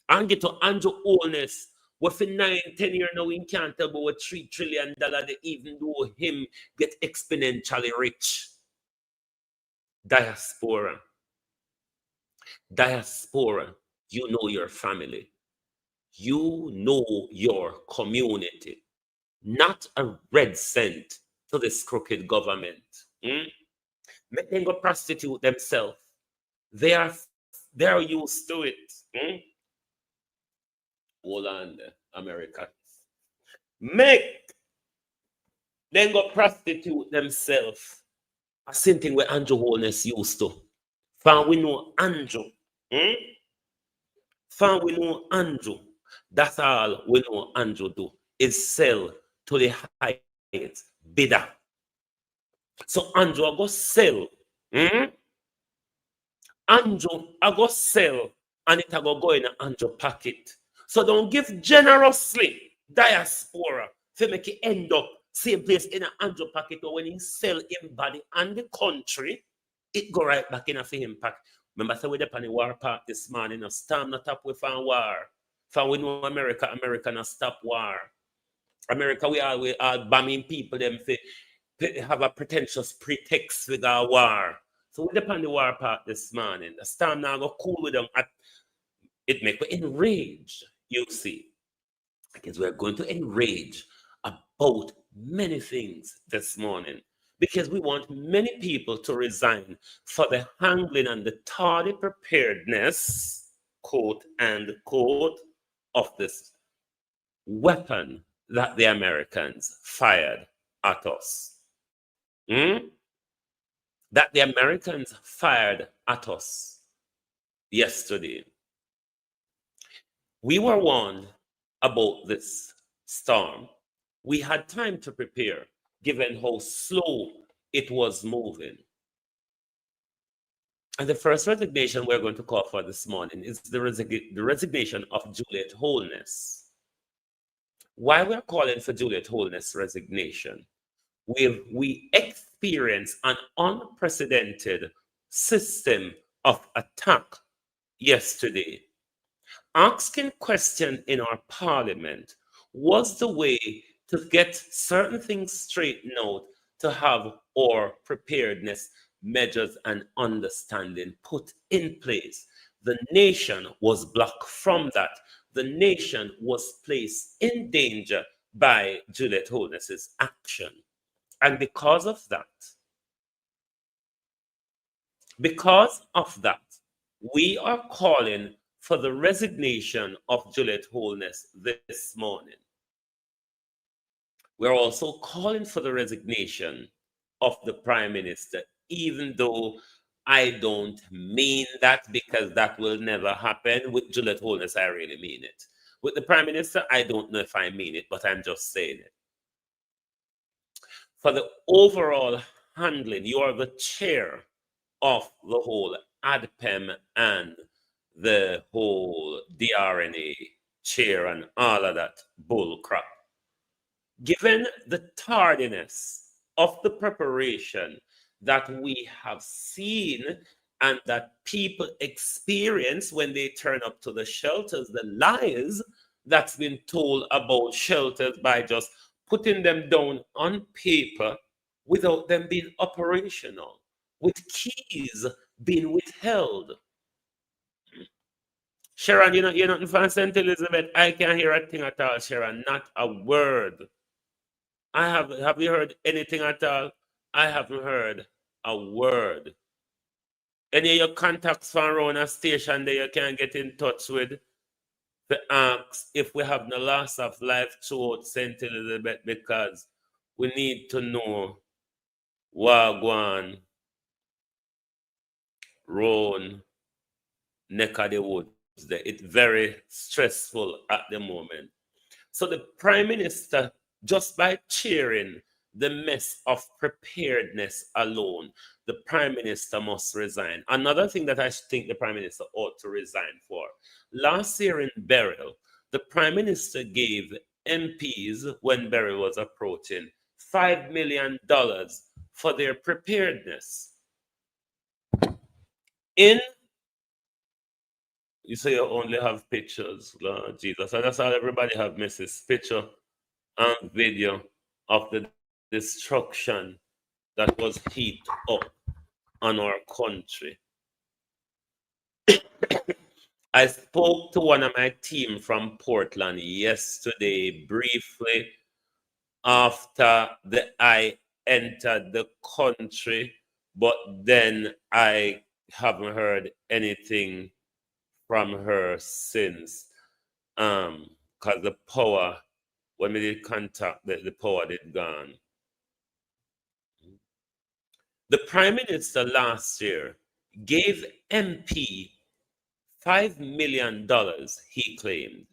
and get to Andrew Holness. For 9-10 years now, we can't tell about $3 trillion, even though him get exponentially rich. Diaspora. Diaspora, you know your family. You know your community. Not a red cent to this crooked government. Make them go prostitute themselves. They are used to it. Hold on, America. Make them go prostitute themselves. A same thing where Andrew Holness used to. Fan we know Andrew. Fan we know Andrew. That's all we know Andrew do, is sell to the highest bidder. So Andrew I go sell. Andrew I go sell and it I go in Andrew pocket. So don't give generously, diaspora, to make it end up same place in an Andrew pocket, or when he sell him body and the country, it go right back in a him pack. Remember, I said we're on the war part this morning. A storm not up with a war. For we know America not stop war. America, we are bombing people them have a pretentious pretext with our war. So we're on the war part this morning. The storm now go cool with them. It make me enraged, you see. Because we're going to enrage about many things this morning. Because we want many people to resign for the handling and the tardy preparedness, quote and quote, of this weapon that the Americans fired at us. That the Americans fired at us yesterday. We were warned about this storm. We had time to prepare, given how slow it was moving. And the first resignation we're going to call for this morning is the resignation of Juliet Holness. Why we're calling for Juliet Holness' resignation? We experienced an unprecedented system of attack yesterday. Asking questions in our parliament was the way to get certain things straightened out, to have our preparedness measures and understanding put in place. The nation was blocked from that. The nation was placed in danger by Juliet Holness's action. And because of that, we are calling for the resignation of Juliet Holness this morning. We're also calling for the resignation of the Prime Minister, even though I don't mean that, because that will never happen. With Juliet Holness, I really mean it. With the Prime Minister, I don't know if I mean it, but I'm just saying it. For the overall handling, you are the chair of the whole ADPEM and the whole DRNA chair and all of that bull crap. Given the tardiness of the preparation that we have seen and that people experience when they turn up to the shelters, the lies that's been told about shelters by just putting them down on paper without them being operational, with keys being withheld. Sharon, you're not from St. Elizabeth. I can't hear a thing at all, Sharon. Not a word. Have you heard anything at all? I haven't heard a word. Any of your contacts from around a station that you can get in touch with to ask if we have the loss of life throughout St. Elizabeth, because we need to know Wagwan, Roan, neck of the woods. It's very stressful at the moment. So the Prime Minister, just by cheering the mess of preparedness alone, the Prime Minister must resign. Another thing that I think the Prime Minister ought to resign for. Last year in Beryl, the Prime Minister gave MPs, when Beryl was approaching, $5 million for their preparedness. You say you only have pictures, Lord Jesus. And that's all everybody have, Mrs. Picture and video of the destruction that was heaped up on our country. I spoke to one of my team from Portland yesterday briefly after I entered the country, but then I haven't heard anything from her since, because the power, when we did contact, the power did gone. The Prime Minister last year gave MP $5 million, he claimed.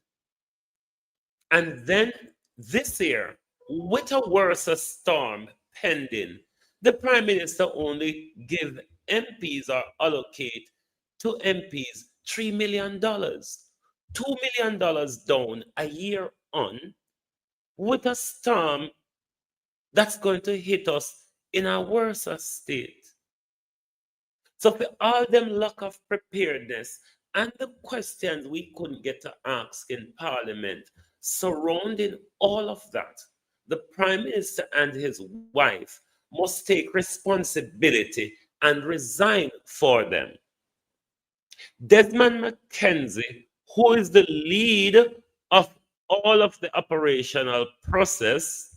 And then this year, with a worse storm pending, the Prime Minister only give MPs or allocate to MPs $3 million. $2 million down a year on, with a storm that's going to hit us in a worse state. So for all them lack of preparedness and the questions we couldn't get to ask in Parliament surrounding all of that, the Prime Minister and his wife must take responsibility and resign for them. Desmond McKenzie, who is the lead of all of the operational process,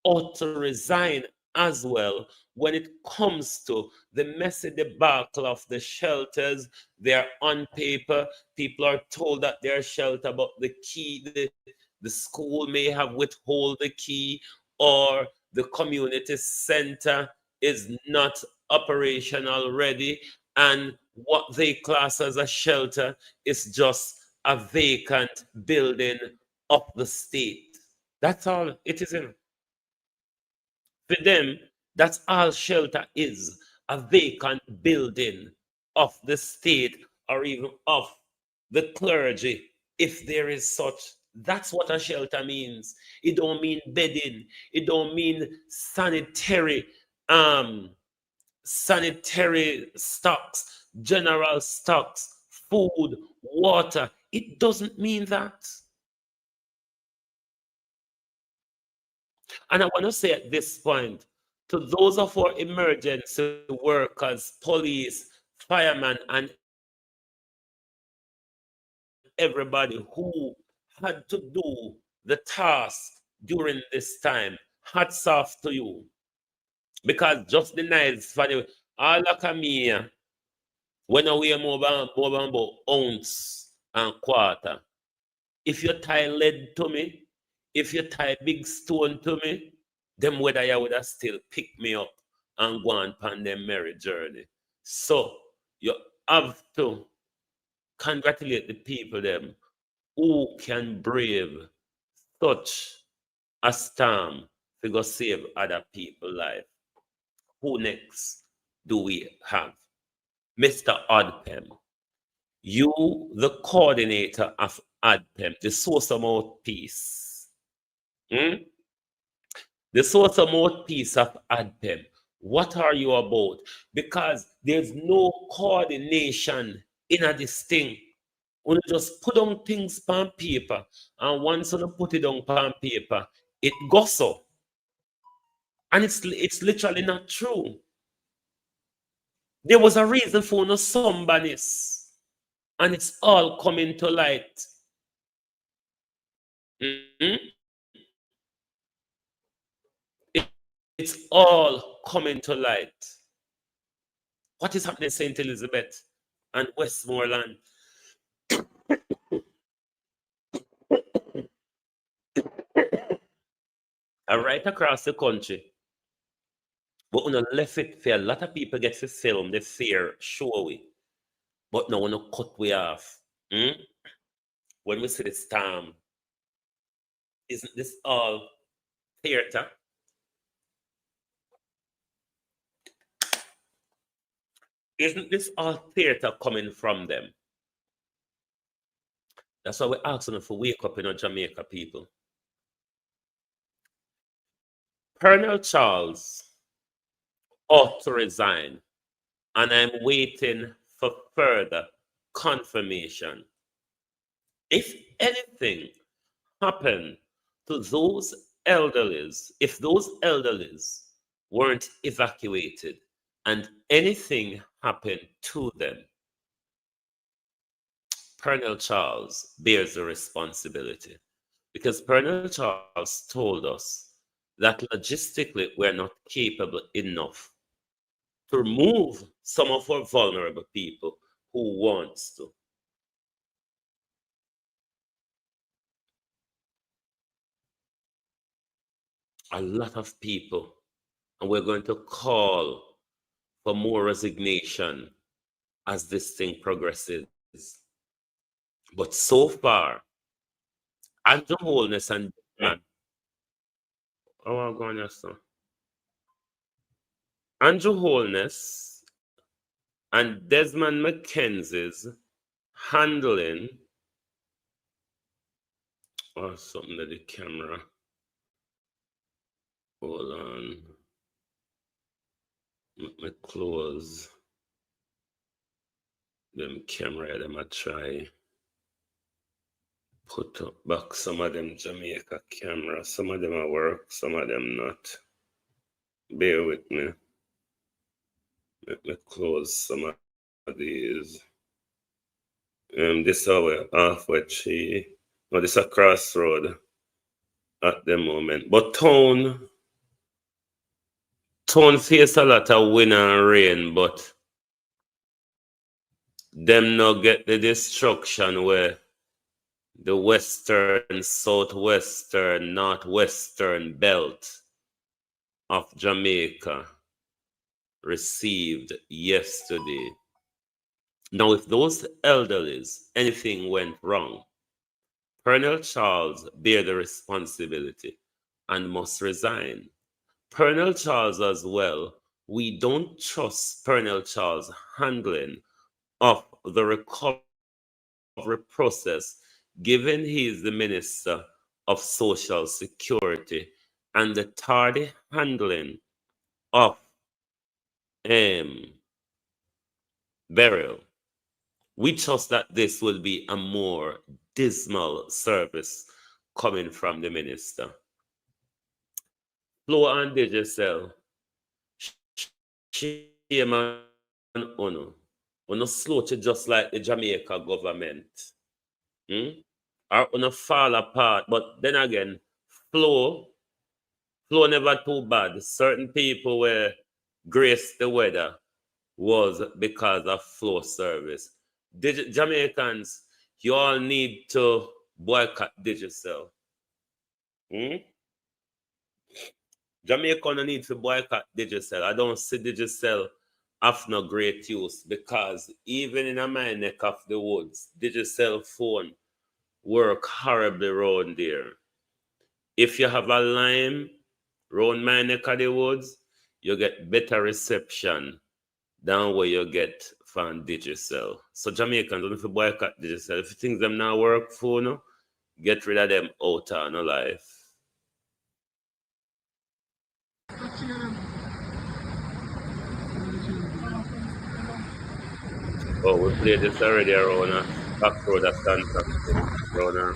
ought to resign as well when it comes to the messy debacle of the shelters. They're on paper. People are told that they're shelter, but the key, the school may have withhold the key, or the community center is not operational ready, and what they class as a shelter is just a vacant building of the state. That's all it is. For them, that's all shelter is, a vacant building of the state or even of the clergy, if there is such. That's what a shelter means. It don't mean bedding. It don't mean sanitary stocks, general stocks, food, water. It doesn't mean that. And I want to say at this point, to those of our emergency workers, police, firemen, and everybody who had to do the task during this time, hats off to you. Because just the nights for the all of me, when I wear more than about ounce and quarter, if you tie lead to me, if you tie big stone to me, them whether you would have still pick me up and go on them merry journey. So you have to congratulate the people them who can brave such a storm to go save other people's life. Who next do we have? Mr. Oddpem. You, the coordinator of ADPEM, the source of mouthpiece. The source of mouthpiece of ADPEM. What are you about? Because there's no coordination in this thing. When you just put on things on paper, and once you put it on paper, it goes so. And it's literally not true. There was a reason for no somebodies, and it's all coming to light. It's all coming to light. What is happening in St. Elizabeth and Westmoreland? Right across the country. But when you left it for a lot of people get to film the fear showy. But now when you cut way off. When we see the storm, isn't this all theater? Isn't this all theater coming from them? That's why we're asking them to wake up in Jamaica, people. Colonel Charles ought to resign, and I'm waiting for further confirmation. If anything happened to those elderlies, if those elderlies weren't evacuated and anything happened to them, Colonel Charles bears the responsibility, because Colonel Charles told us that logistically we're not capable enough to remove some of our vulnerable people who wants to. A lot of people, and we're going to call for more resignation as this thing progresses. But so far, Andrew Holness and I'm going to say Andrew Holness and Desmond McKenzie's handling or something to the camera. Hold on. Let me close them camera. Them I try put up back some of them Jamaica camera. Some of them are work, some of them not. Bear with me. Let me close some of these. This is our halfway tree. No, this is a crossroad at the moment. But town face a lot of wind and rain, but them not get the destruction where the western, southwestern, northwestern belt of Jamaica received yesterday. Now, if those elderlies, anything went wrong, Colonel Charles bear the responsibility and must resign. Colonel Charles as well, we don't trust Colonel Charles' handling of the recovery process, given he is the Minister of Social Security, and the tardy handling of burial. We trust that this will be a more dismal service coming from the minister. Flo and Digicel, shame and honor. We're not slow to just like the Jamaica government. Or gonna fall apart. But then again, Flo never too bad. Certain people were grace the weather was because of Flo service. Jamaicans, you all need to boycott Digicel. Jamaica no need to boycott Digicel. I don't see Digicel have no great use because even in my neck of the woods, Digicel phone work horribly around there. If you have a line round my neck of the woods, you get better reception than what you get from Digicel. So Jamaicans don't have to boycott Digicel. If you think them now work for no, get rid of them out of no life. Oh, we played this already around a back road of Santa Cruz.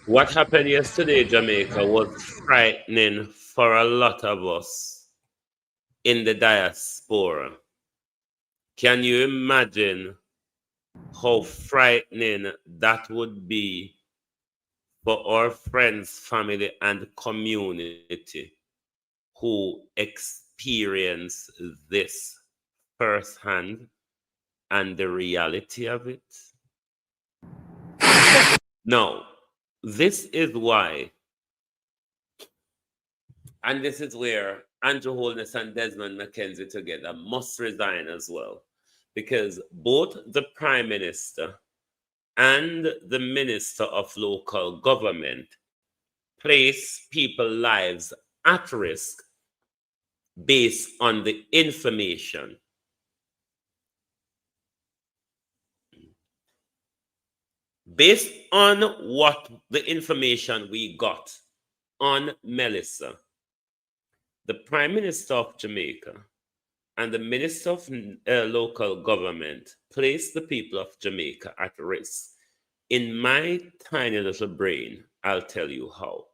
What happened yesterday, Jamaica, was frightening for a lot of us in the diaspora. Can you imagine how frightening that would be for our friends, family, and community who experience this firsthand and the reality of it? Now, this is why, and this is where Andrew Holness and Desmond McKenzie together must resign as well, because both the Prime Minister and the Minister of Local Government place people's lives at risk based on the information. Based on what the information we got on Melissa, the Prime Minister of Jamaica and the Minister of Local Government placed the people of Jamaica at risk. In my tiny little brain, I'll tell you how.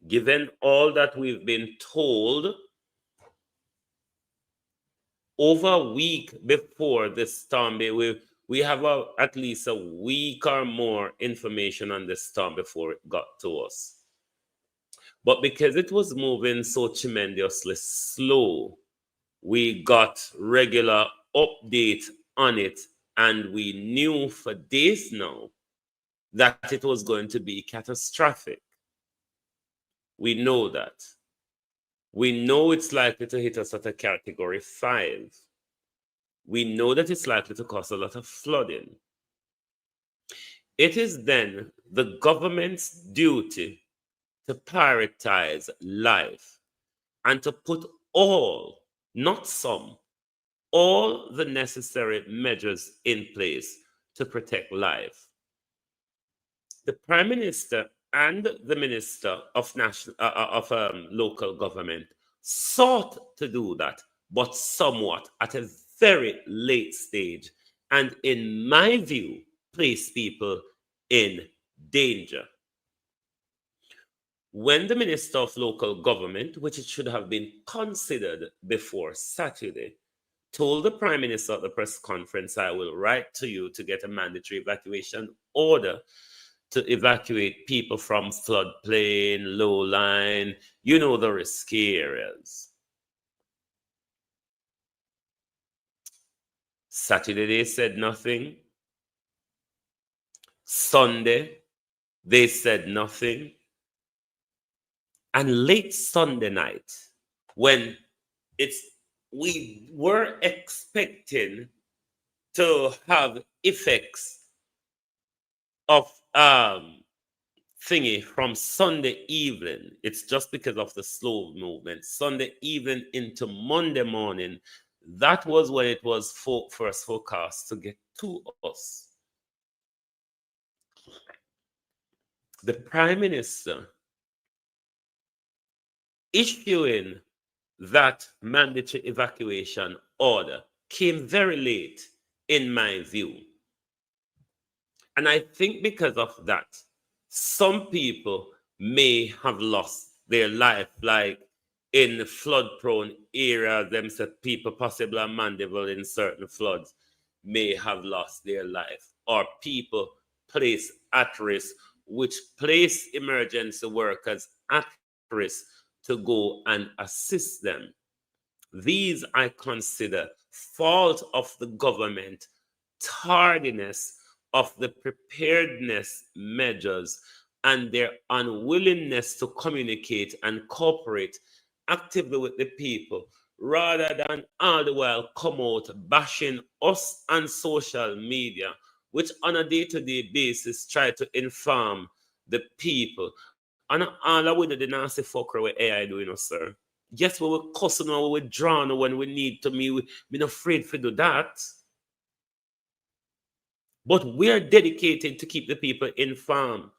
Given all that we've been told over a week before this storm, we have at least a week or more information on the storm before it got to us. But because it was moving so tremendously slow, we got regular updates on it, and we knew for days now that it was going to be catastrophic. We know that. We know it's likely to hit us at a category 5. We know that it's likely to cause a lot of flooding. It is then the government's duty to prioritize life and to put all, not some, all the necessary measures in place to protect life. The Prime Minister and the Minister of Local Government sought to do that, but somewhat at a very late stage, and in my view, place people in danger. When the Minister of Local Government, which it should have been considered before Saturday, told the Prime Minister at the press conference, I will write to you to get a mandatory evacuation order to evacuate people from floodplain, low line, you know, the risky areas. Saturday, they said nothing. Sunday, they said nothing. And late Sunday night, when we were expecting to have effects of thingy from Sunday evening, it's just because of the slow movement. Sunday evening into Monday morning, that was when it was first forecast to get to us. The Prime Minister issuing that mandatory evacuation order came very late, in my view. And I think because of that, some people may have lost their life, like in flood-prone areas, them said people possibly are Mandeville in certain floods may have lost their life, or people placed at risk which place emergency workers at risk to go and assist them. These I consider fault of the government, tardiness of the preparedness measures, and their unwillingness to communicate and cooperate actively with the people, rather than all the while come out bashing us on social media, which on a day-to-day basis try to inform the people. And all I would do the nasty fucker with AI doing, sir. Yes, we will cuss and we will withdraw when we need to. We're not afraid to do that. But we're dedicated to keep the people informed.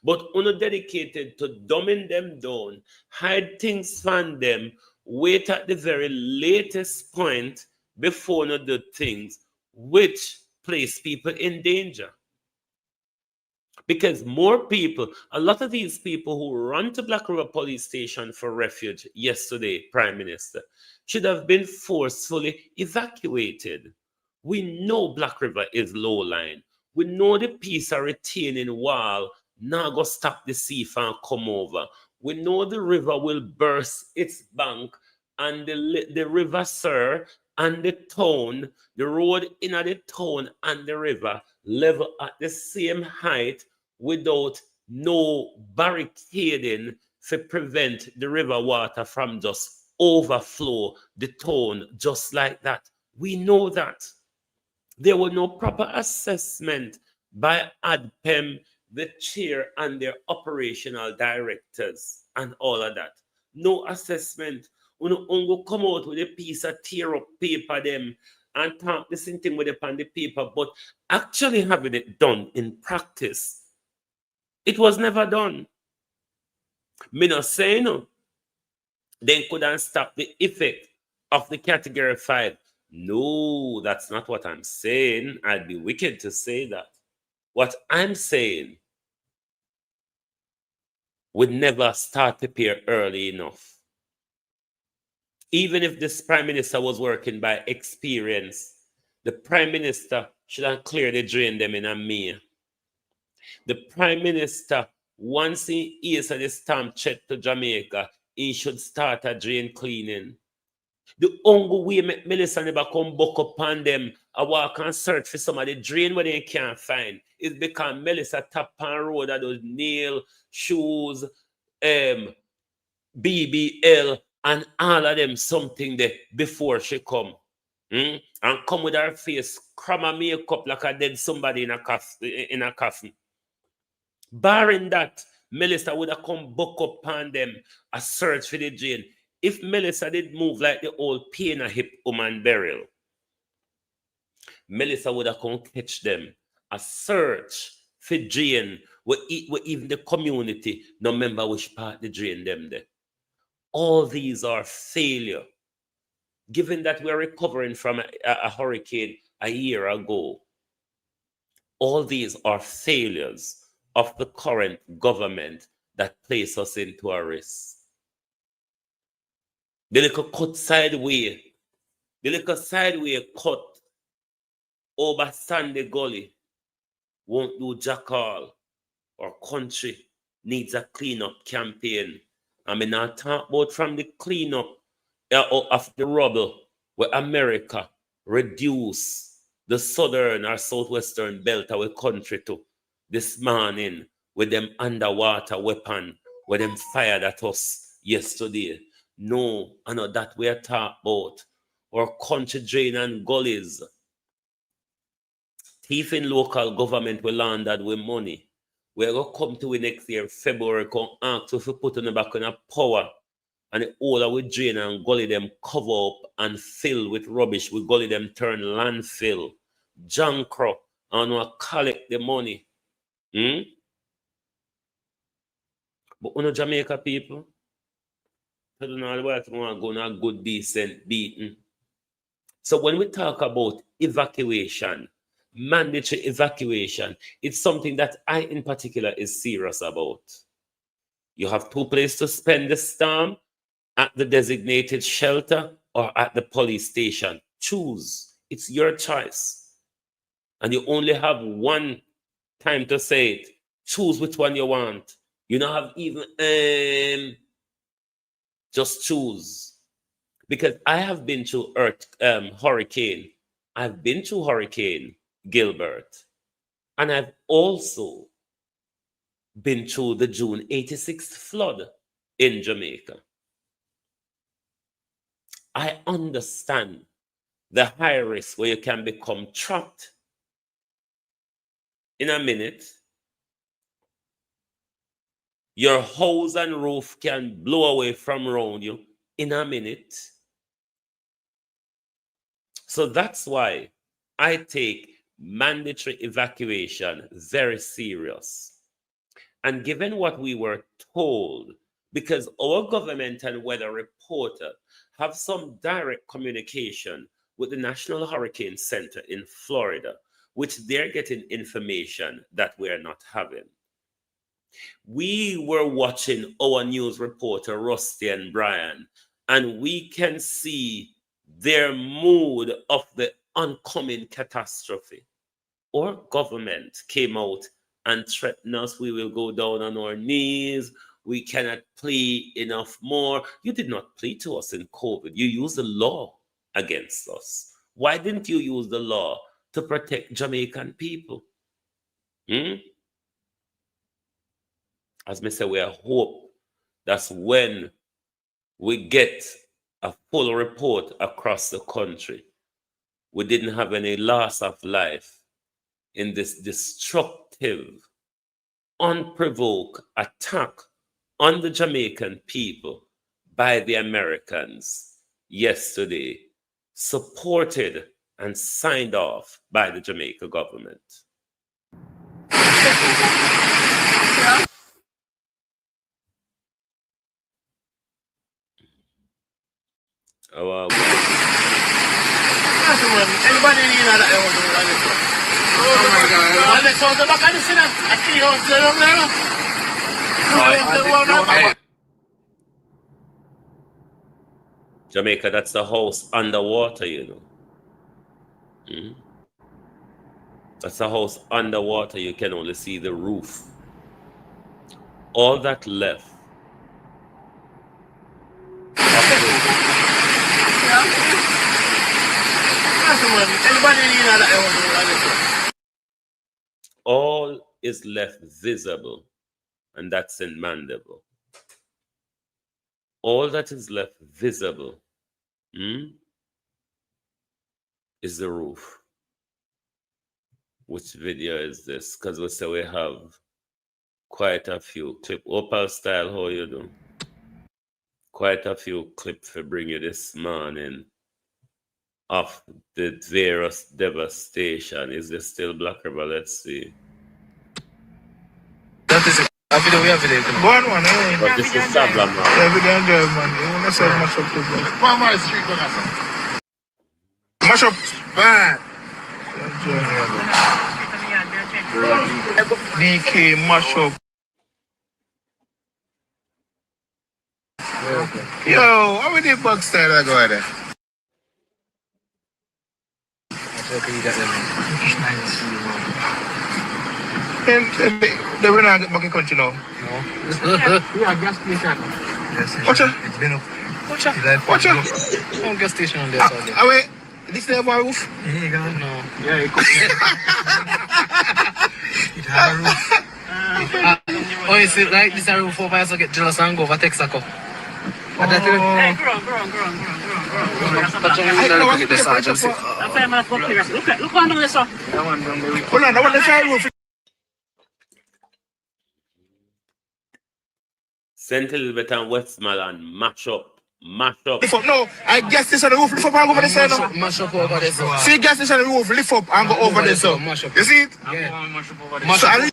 But we're not dedicated to dumbing them down, hide things from them, wait at the very latest point before we do things which place people in danger. Because more people, a lot of these people who run to Black River Police Station for refuge yesterday, Prime Minister, should have been forcefully evacuated. We know Black River is low line. We know the piece of retaining wall now go stop the sea from come over. We know the river will burst its bank and the river, sir, and the town, the road in the town and the river level at the same height without no barricading to prevent the river water from just overflow the town just like that. We know that. There was no proper assessment by ADPEM, the chair and their operational directors and all of that. No assessment. We don't come out with a piece of tear up paper them and talk the same thing with it on the paper, but actually having it done in practice, it was never done. Me not saying no. They couldn't stop the effect of the category 5. No, that's not what I'm saying. I'd be wicked to say that. What I'm saying, we never start prepare early enough. Even if this Prime Minister was working by experience, the Prime Minister should have cleared the drain them in a May. The Prime Minister, once he issued the stamp check to Jamaica, he should start a drain cleaning. The only way Melissa never come buck up on them, I walk and search for some of the drain where they can't find, is because Melissa tap on road at those nail, shoes, BBL, and all of them something there before she come. And come with her face, cram her makeup like I did somebody in a coffin. Barring that, Melissa would have come buck up on them, a search for the drain. If Melissa did move like the old pain a hip woman burial, Melissa would have come catch them, a search for drain where even the community no remember which part the drain them there. All these are failure. Given that we're recovering from a hurricane a year ago, all these are failures of the current government that place us into a risk. The little cut sideway, cut over Sandy Gully won't do jack all. Our country needs a cleanup campaign. I mean, I talk about from the cleanup of the rubble where America reduce the southern or southwestern belt of our country to this morning with them underwater weapon where them fired at us yesterday. No, I know that we're talking about. Our country drain and gullies. Thieving local government will landed with money. We're going to come to it next year, February, come ask if we put on the back on a power. And the all we drain and gully them cover up and fill with rubbish. We gully them turn landfill, junk crop, and we collect the money. But on Jamaica people, I don't know why I want to go on a good, decent beating. So when we talk about evacuation, mandatory evacuation, it's something that I in particular is serious about. You have two places to spend the storm, at the designated shelter or at the police station. Choose. It's your choice. And you only have one time to say it. Choose which one you want. You don't have even just choose. Because I have been through hurricane. I've been through Hurricane Gilbert. And I've also been through the June 86 flood in Jamaica. I understand the high risk where you can become trapped in a minute. Your house and roof can blow away from around you in a minute. So that's why I take mandatory evacuation very serious. And given what we were told, because our government and weather reporter have some direct communication with the National Hurricane Center in Florida, which they're getting information that we're not having. We were watching our news reporter, Rusty and Brian, and we can see their mood of the oncoming catastrophe. Our government came out and threatened us. We will go down on our knees. We cannot plead enough more. You did not plead to us in COVID. You used the law against us. Why didn't you use the law to protect Jamaican people? As I say, we hope that's when we get a full report across the country. We didn't have any loss of life in this destructive, unprovoked attack on the Jamaican people by the Americans yesterday, supported and signed off by the Jamaica government. Anybody in that oh my God. And so the back of the sinner, I see you there. Jamaica, that's the house underwater, you know. That's a house underwater. You can only see the roof. All that left. All is left visible, and that's in Mandible. All that is left visible is the roof. Which video is this? Because we say we have quite a few clips. Opal Style, how you do? Quite a few clips to bring you this morning of the various devastation. Is this still Black River? Let's see. That is a video we have video. One, eh? But this is Sabla, man. Yeah, video and drive, man. You want to say mash up to them. One more street on us. Mash up, man. DK mash up. Yo, how many bucks style I go there? And they will not get back in country now. No. We are gas station. Watch out. It's been up. Watch out. Watch out. No gas station on there. Wait, this is my roof? Yeah, you got no. Yeah, you could. It has a roof. Oh, you see, like this is a roof over here, so get jealous and go over Texaco. Hey, grow on. Look under this one. Hold on, I want the side roof. St. Elizabeth and Westmoreland, mash up. Lift up, no, I guess this on the roof, lift up and go over the side now. Mash up over there, so. See, guess this on the roof, lift up and go over there, so. You see it? Yeah. Mash up over there.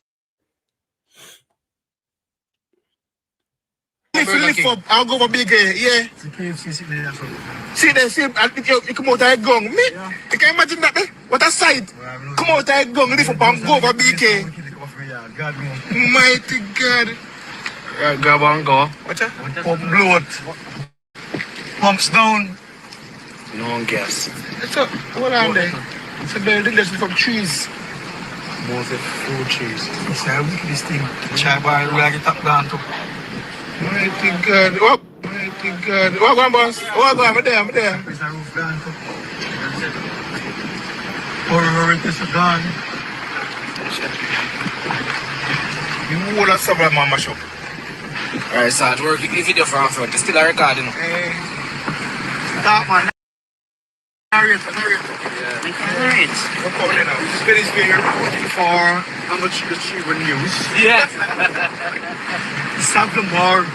So, lift up and go over big, yeah. See there, see, you come out of a gun. Me? You can imagine that, eh? What a sight. Come out of a gun, lift up and go over BK. Mighty God. Yeah, grab and go. Watch out. Pump bloat. Pumps down. No gas. It's up. Hold on there. It's a building that's from trees. most of food trees. It's a wicked thing. The chai bar will get up down to. I think good. What? I think good. What going, boss? What going? I'm there. There's a roof down to. Or it's gone. You will have some of my shop. Alright, Sarge, work the video from front. It's still a recording. Hey. Stop, man. Narrate. Yeah. Narrate. What's going on now? This video is being recorded for how much the Chiba news. Yeah. Stop the bar.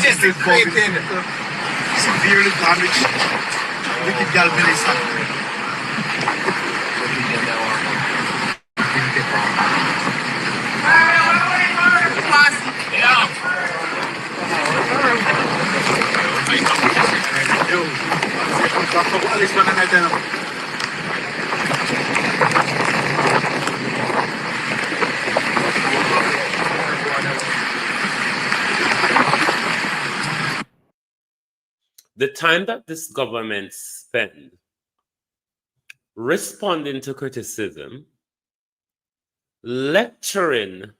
This is created. Severely damaged. Wicked gal Melissa. The time that this government spent responding to criticism, lecturing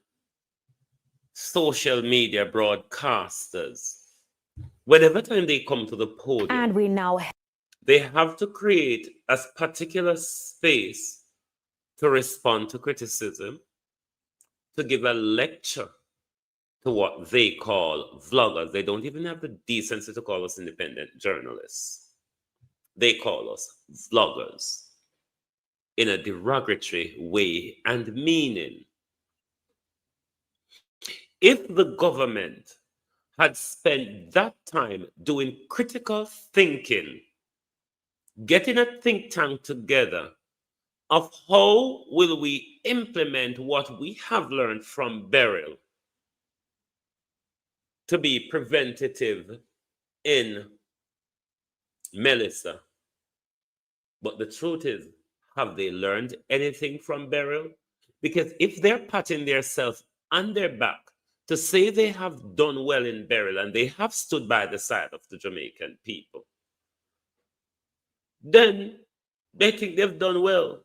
social media broadcasters, whenever time they come to the podium, and we now they have to create a particular space to respond to criticism, to give a lecture to what they call vloggers. They don't even have the decency to call us independent journalists. They call us vloggers in a derogatory way and meaning. If the government had spent that time doing critical thinking, getting a think tank together of how will we implement what we have learned from Beryl to be preventative in Melissa. But the truth is, have they learned anything from Beryl? Because if they're patting themselves on their back to say they have done well in Beryl and they have stood by the side of the Jamaican people, then they think they've done well.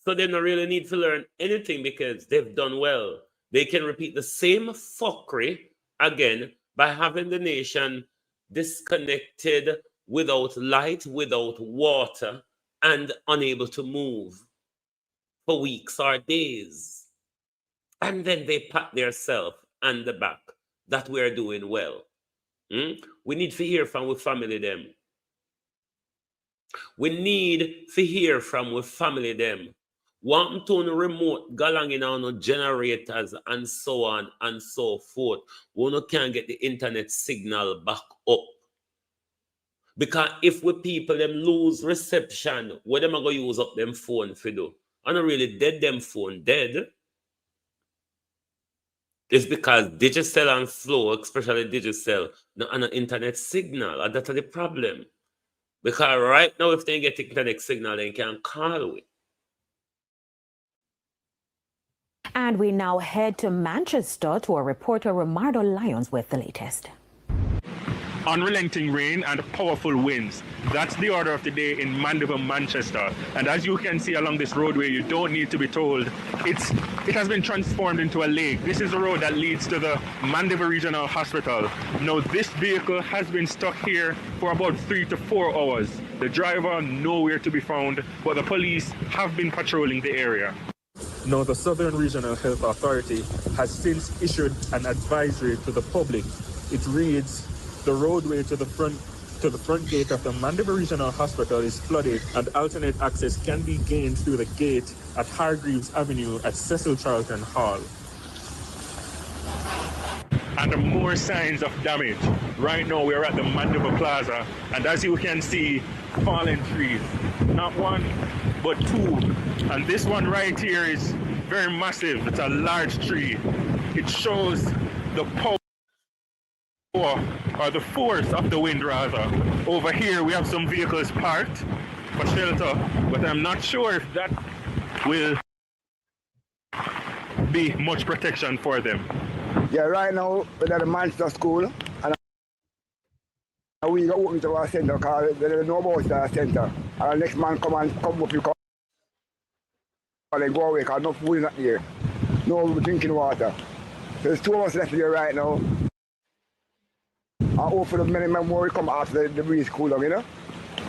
So they don't really need to learn anything because they've done well. They can repeat the same fuckery again by having the nation disconnected, without light, without water, and unable to move for weeks or days. And then they pat themselves on the back that we're doing well. We need to hear from our family them. We need to hear from our family them. Want to remote galanging on generators and so on and so forth. We can't get the internet signal back up. Because if we people them lose reception, what them are going to use up them phone for do? And not really dead them phone dead. It's because Digicel and Flow, especially Digicel, no an internet signal. And that's the problem. Because right now, if they get internet signal, they can call it. And we now head to Manchester to our reporter Romardo Lyons with the latest. Unrelenting rain and powerful winds. That's the order of the day in Mandeville, Manchester. And as you can see along this roadway, you don't need to be told, it has been transformed into a lake. This is the road that leads to the Mandeville Regional Hospital. Now, this vehicle has been stuck here for about 3 to 4 hours. The driver nowhere to be found, but the police have been patrolling the area. Now, the Southern Regional Health Authority has since issued an advisory to the public. It reads, the roadway to the front gate of the Mandeville Regional Hospital is flooded and alternate access can be gained through the gate at Hargreaves Avenue at Cecil Charlton Hall. And more signs of damage. Right now we're at the Mandeville Plaza, and as you can see, fallen trees. Not one, but 2. And this one right here is very massive. It's a large tree. It shows the power or the force of the wind rather. Over here we have some vehicles parked for shelter, but I'm not sure if that will be much protection for them. Yeah, right now we're at the Manchester School and we go walking to our center because there is no bus at our center. And the next man come up you come. They go away because no food is not here. No drinking water. So there's 2 of us left here right now. And hopefully many more will come after the breeze cool down, you know?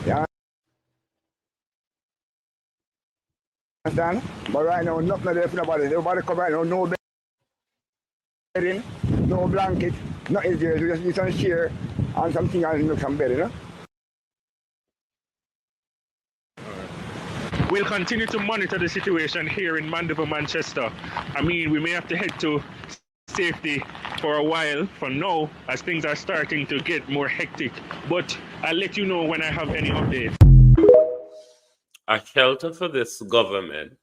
Yeah. Understand? But right now, nothing there for nobody. Nobody come right now, no bedding, no blanket, nothing there. We just need some chair and something and some bed, you know? We'll continue to monitor the situation here in Mandeville, Manchester. I mean, we may have to head to safety for a while for now as things are starting to get more hectic. But I'll let you know when I have any updates. A shelter for this government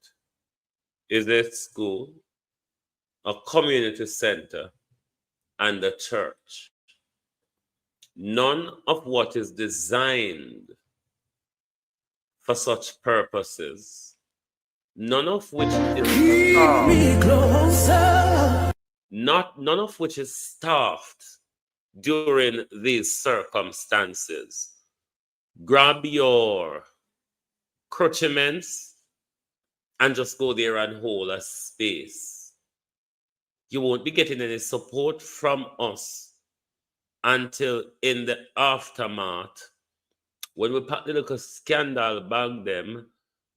is a school, a community center, and a church. None of what is designed for such purposes, none of which is staffed during these circumstances. Grab your accoutrements and just go there and hold a space. You won't be getting any support from us until in the aftermath, when we pack the little scandal bag them,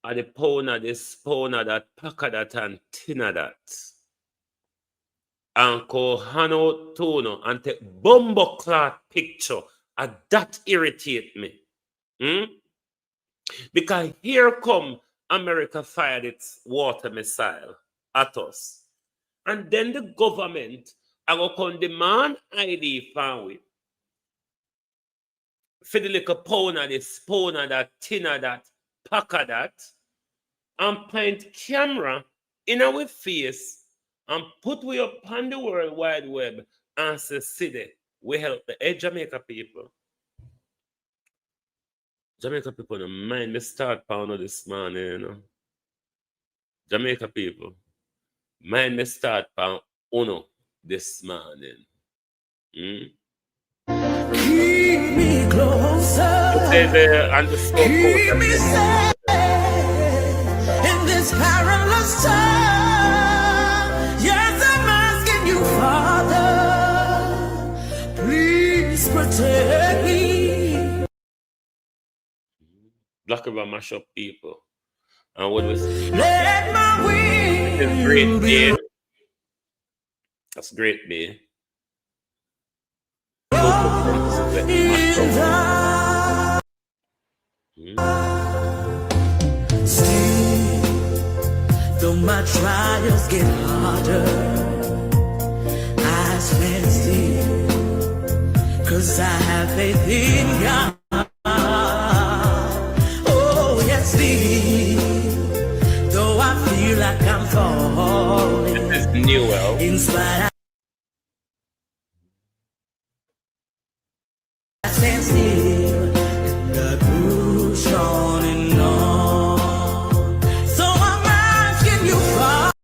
and the pound of this, pound of that, pack of that, and tin of that. And go hand out tono and take bumbo cloth picture. And that irritate me. Because here come America fired its water missile at us. And then the government are going to demand ID from we. For the little pound of this, pound of that, tin of that, pack of that, and point camera in our face and put we up on the World Wide Web and say, see there, we help the Jamaica people. Jamaica people don't mind me start pound this morning, you know. Jamaica people, mind me start pound uno this morning. Keep me closer. Keep me safe in this perilous time. Yes, I'm asking you, Father, please protect me. Black River mash up people. And what was let my will great day. That's great day. Still, though my trials get harder, I stand still, 'cause I have faith in God. Oh, yes, still, though I feel like I'm falling, this is Newell. In spite of stand still, and I push on and on. So I'm asking you, Father,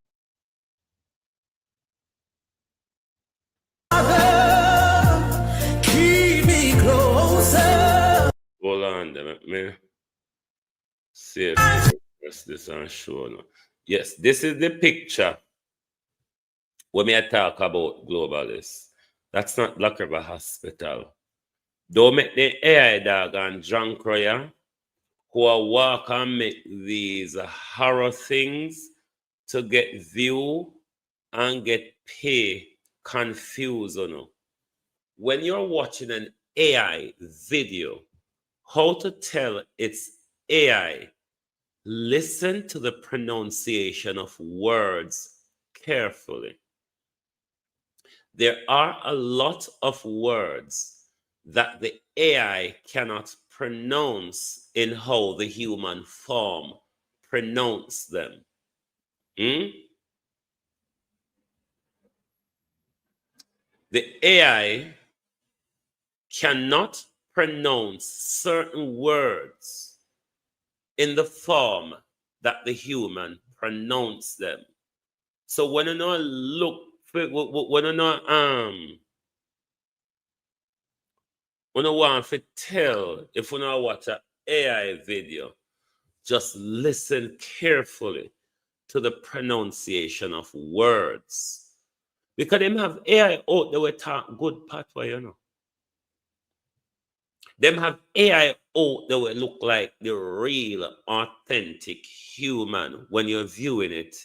keep me closer. Hold on, let me see if I press this on show now. Yes, this is the picture when I talk about globalists. That's not Black River Hospital. Don't make the AI dog and John Croyer who are walk and make these horror things to get view and get pay confused. You know. When you're watching an AI video, how to tell it's AI, listen to the pronunciation of words carefully. There are a lot of words that the AI cannot pronounce in how the human form pronounce them. The AI cannot pronounce certain words in the form that the human pronounce them. So when you know look, when you know when you want to tell, if you know watch an AI video, just listen carefully to the pronunciation of words. Because them have AI out there with talk good pathway, you know. Them have AI out there will look like the real, authentic human when you're viewing it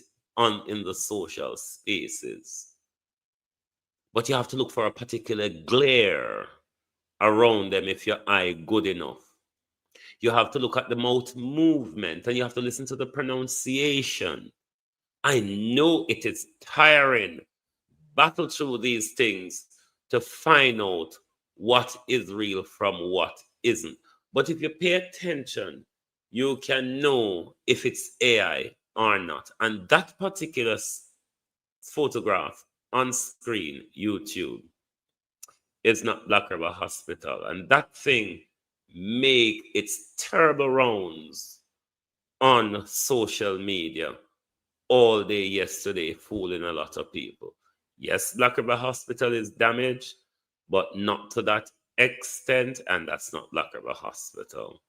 in the social spaces. But you have to look for a particular glare around them if your eye good enough. You have to look at the mouth movement and you have to listen to the pronunciation. I know it is tiring. Battle through these things to find out what is real from what isn't. But if you pay attention, you can know if it's AI or not. And that particular photograph on screen, YouTube, is not Black River Hospital. And that thing make its terrible rounds on social media all day yesterday, fooling a lot of people. Yes, Black River Hospital is damaged, but not to that extent, and that's not Black River Hospital.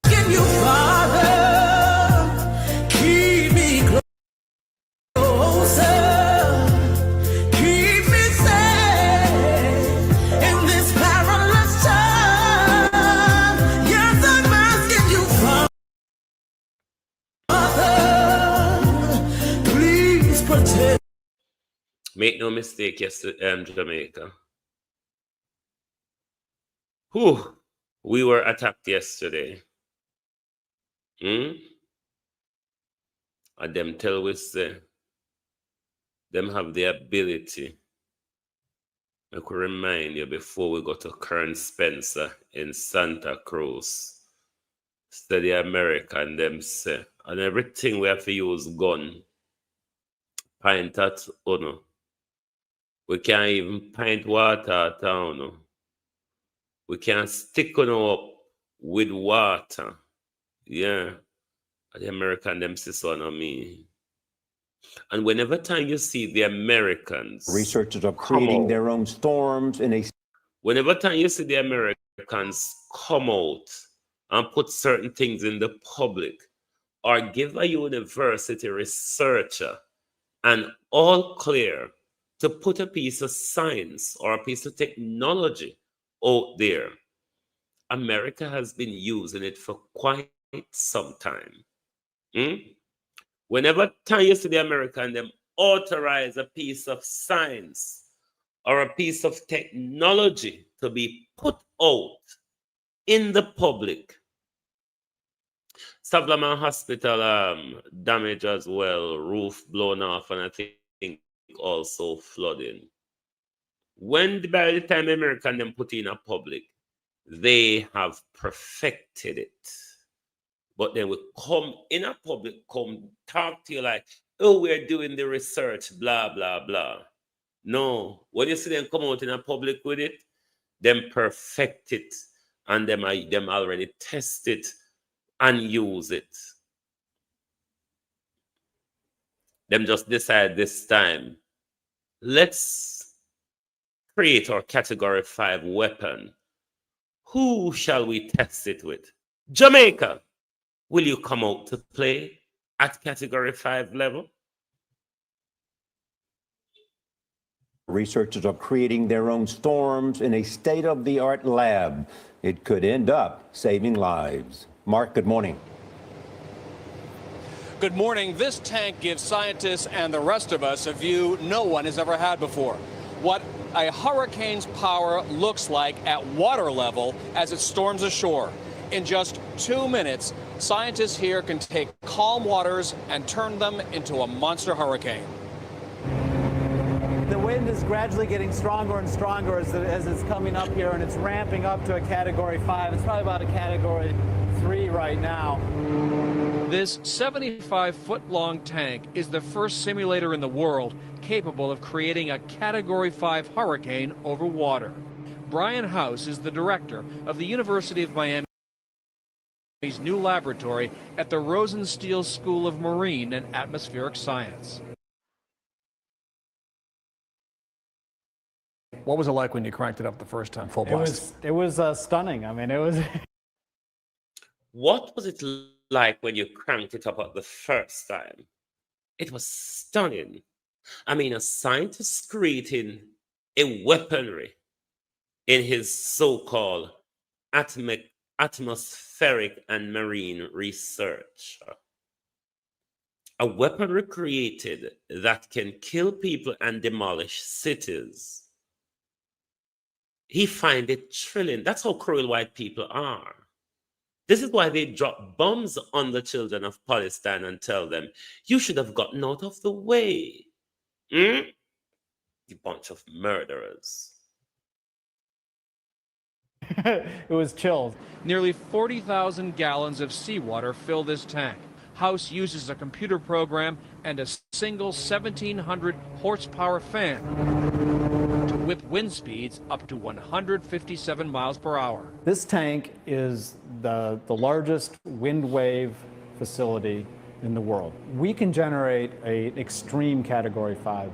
Give you Father, keep me closer, keep me safe in this perilous time. Yes, I must give you Father, please protect. Make no mistake, yesterday, Jamaica. Whew, we were attacked yesterday. And them tell us them have the ability. I could remind you before we go to Kern Spencer in Santa Cruz. Study American them say, and everything we have to use gun. Pint at uno. We can't even pint water at town. We can't stick on up with water. Yeah. The American them say so on me. And whenever time you see the Americans, Researchers are creating their own storms in a... Whenever time you see the Americans come out and put certain things in the public, or give a university researcher an all clear to put a piece of science or a piece of technology out there, America has been using it for quite some time. Whenever time you see the American, them authorize a piece of science or a piece of technology to be put out in the public. Savlaman Hospital damage as well, roof blown off, and I think also flooding. By the time American them put in a public, they have perfected it. But then we come in a public, come talk to you like, oh, we're doing the research, blah, blah, blah. No, when you see them come out in a public with it, them perfect it, and them already test it and use it. Them just decide this time, let's create our Category 5 weapon. Who shall we test it with? Jamaica. Will you come out to play at Category 5 level? Researchers are creating their own storms in a state-of-the-art lab. It could end up saving lives. Mark, good morning. Good morning. This tank gives scientists and the rest of us a view no one has ever had before. What a hurricane's power looks like at water level as it storms ashore. In just 2 minutes, scientists here can take calm waters and turn them into a monster hurricane. The wind is gradually getting stronger and stronger as it's coming up here, and it's ramping up to a Category 5. It's probably about a Category 3 right now. This 75-foot-long tank is the first simulator in the world capable of creating a Category 5 hurricane over water. Brian House is the director of the University of Miami's new laboratory at the Rosenstiel School of Marine and Atmospheric Science. What was it like when you cranked it up the first time, full blast? It was stunning. I mean, it was... What was it like when you cranked it up at the first time. It was stunning. I mean, a scientist creating a weaponry in his so-called atmospheric and marine research. A weaponry created that can kill people and demolish cities. He find it thrilling. That's how cruel white people are. This is why they drop bombs on the children of Palestine and tell them, you should have gotten out of the way. You bunch of murderers. It was chills. Nearly 40,000 gallons of seawater fill this tank. House uses a computer program and a single 1,700 horsepower fan to whip wind speeds up to 157 miles per hour. This tank is the largest wind wave facility in the world. We can generate an extreme Category 5.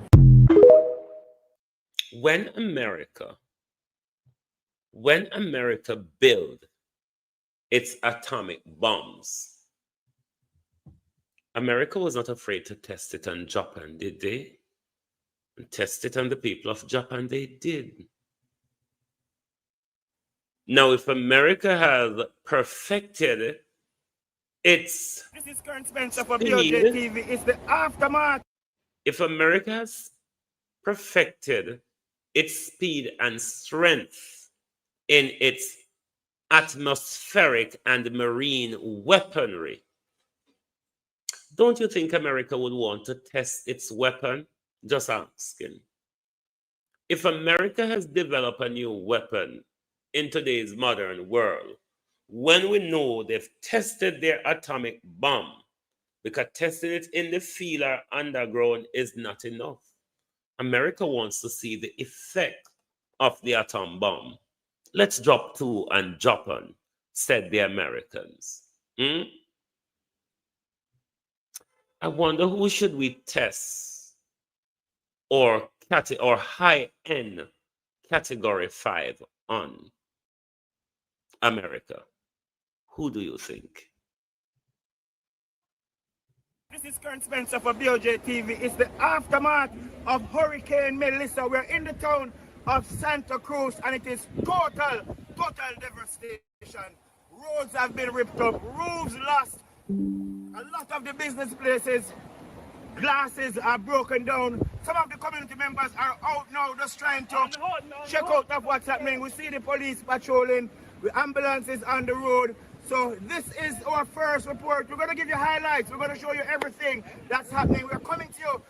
When America built its atomic bombs, America was not afraid to test it on Japan, did they? And test it on the people of Japan, they did. Now, if America has perfected its This is Current Spencer for BOJ TV. It's the aftermath. If America has perfected its speed and strength in its atmospheric and marine weaponry, don't you think America would want to test its weapon? Just asking. If America has developed a new weapon in today's modern world, when we know they've tested their atomic bomb, because testing it in the field or underground is not enough. America wants to see the effect of the atom bomb. Let's drop two and Japan, said the Americans. I wonder who should we test or high-end Category 5 on? America. Who do you think? This is Current Spencer for BOJ TV. It's the aftermath of Hurricane Melissa. We're in the town of Santa Cruz and it is total devastation. Roads have been ripped up, roofs lost. A lot of the business places, glasses are broken down. Some of the community members are out now just trying to check out of what's happening. We see the police patrolling, the ambulances on the road. So this is our first report. We're going to give you highlights. We're going to show you everything that's happening. We're coming to you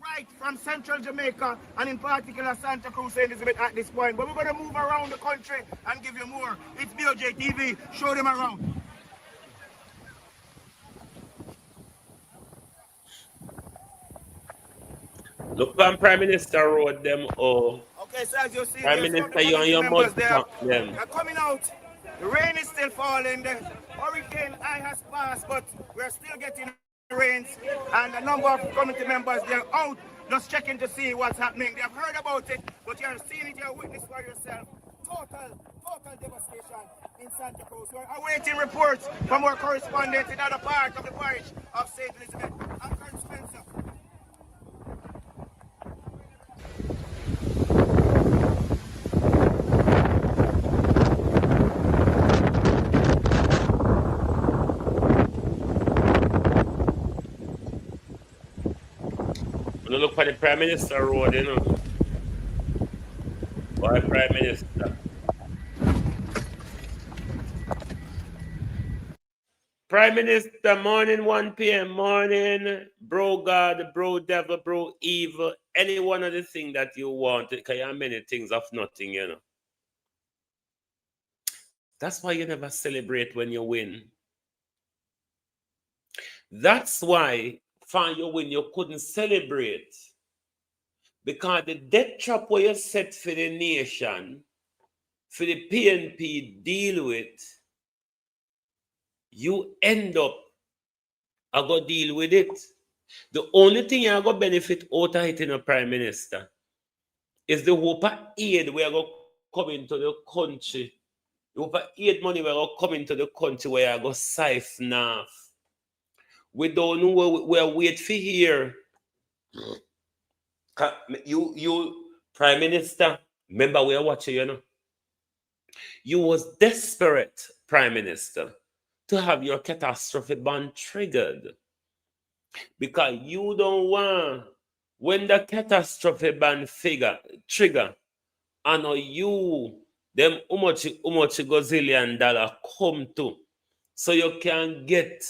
right from central Jamaica and in particular Santa Cruz Elizabeth at this point. But we're going to move around the country and give you more. It's BOJ TV. Show them around. Look on Prime Minister Road them Okay, so as you see, Prime Minister, you and your must them. They're coming out. The rain is still falling. The hurricane eye has passed, but we're still getting rains. And a number of community members, they're out just checking to see what's happening. They have heard about it, but you're seeing it, you're witness for yourself. Total devastation in Santa Cruz. We're awaiting reports from our correspondent in other part of the parish of St. Elizabeth. I'm Colonel Spencer. Look for the Prime Minister Road, you know. Why Prime Minister? Prime Minister, morning, 1 p.m. morning. Bro God, bro devil, bro evil. Any one of the things that you want. Because you have many things of nothing, you know. That's why you never celebrate when you win. That's why when you win, you couldn't celebrate. Because the death trap where you set for the nation, for the PNP deal with, you end up I go deal with it. The only thing I go benefit out of it in a Prime Minister is the hope of aid we are going to come into the country Over aid money will come into the country where I go siphon off. We don't know where wait for here. You Prime Minister, remember we are watching, you know. You was desperate, Prime Minister, to have your catastrophe bond triggered. Because you don't want when the catastrophe band trigger, and you them how much gazillion dollar come to, so you can get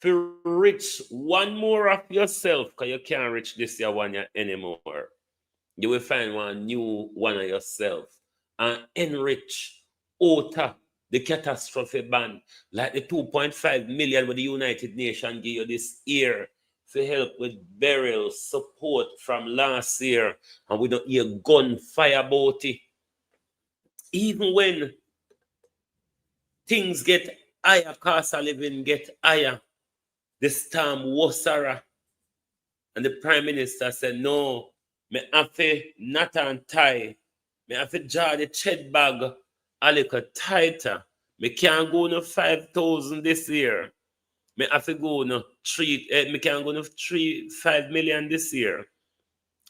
to reach one more of yourself, because you can't reach this year one year anymore. You will find one new one of yourself and enrich outer the catastrophe band, like the 2.5 million with the United Nations give you this year to help with burial support from last year, and we don't hear gunfire about it. Even when things get higher, cost of living get higher, the storm Wasara, and the Prime Minister said, no, me have to knot and tie, me have to draw the ched bag a little tighter. Me can't go no 5,000 this year. Me have to go no me can't go no 5 million this year.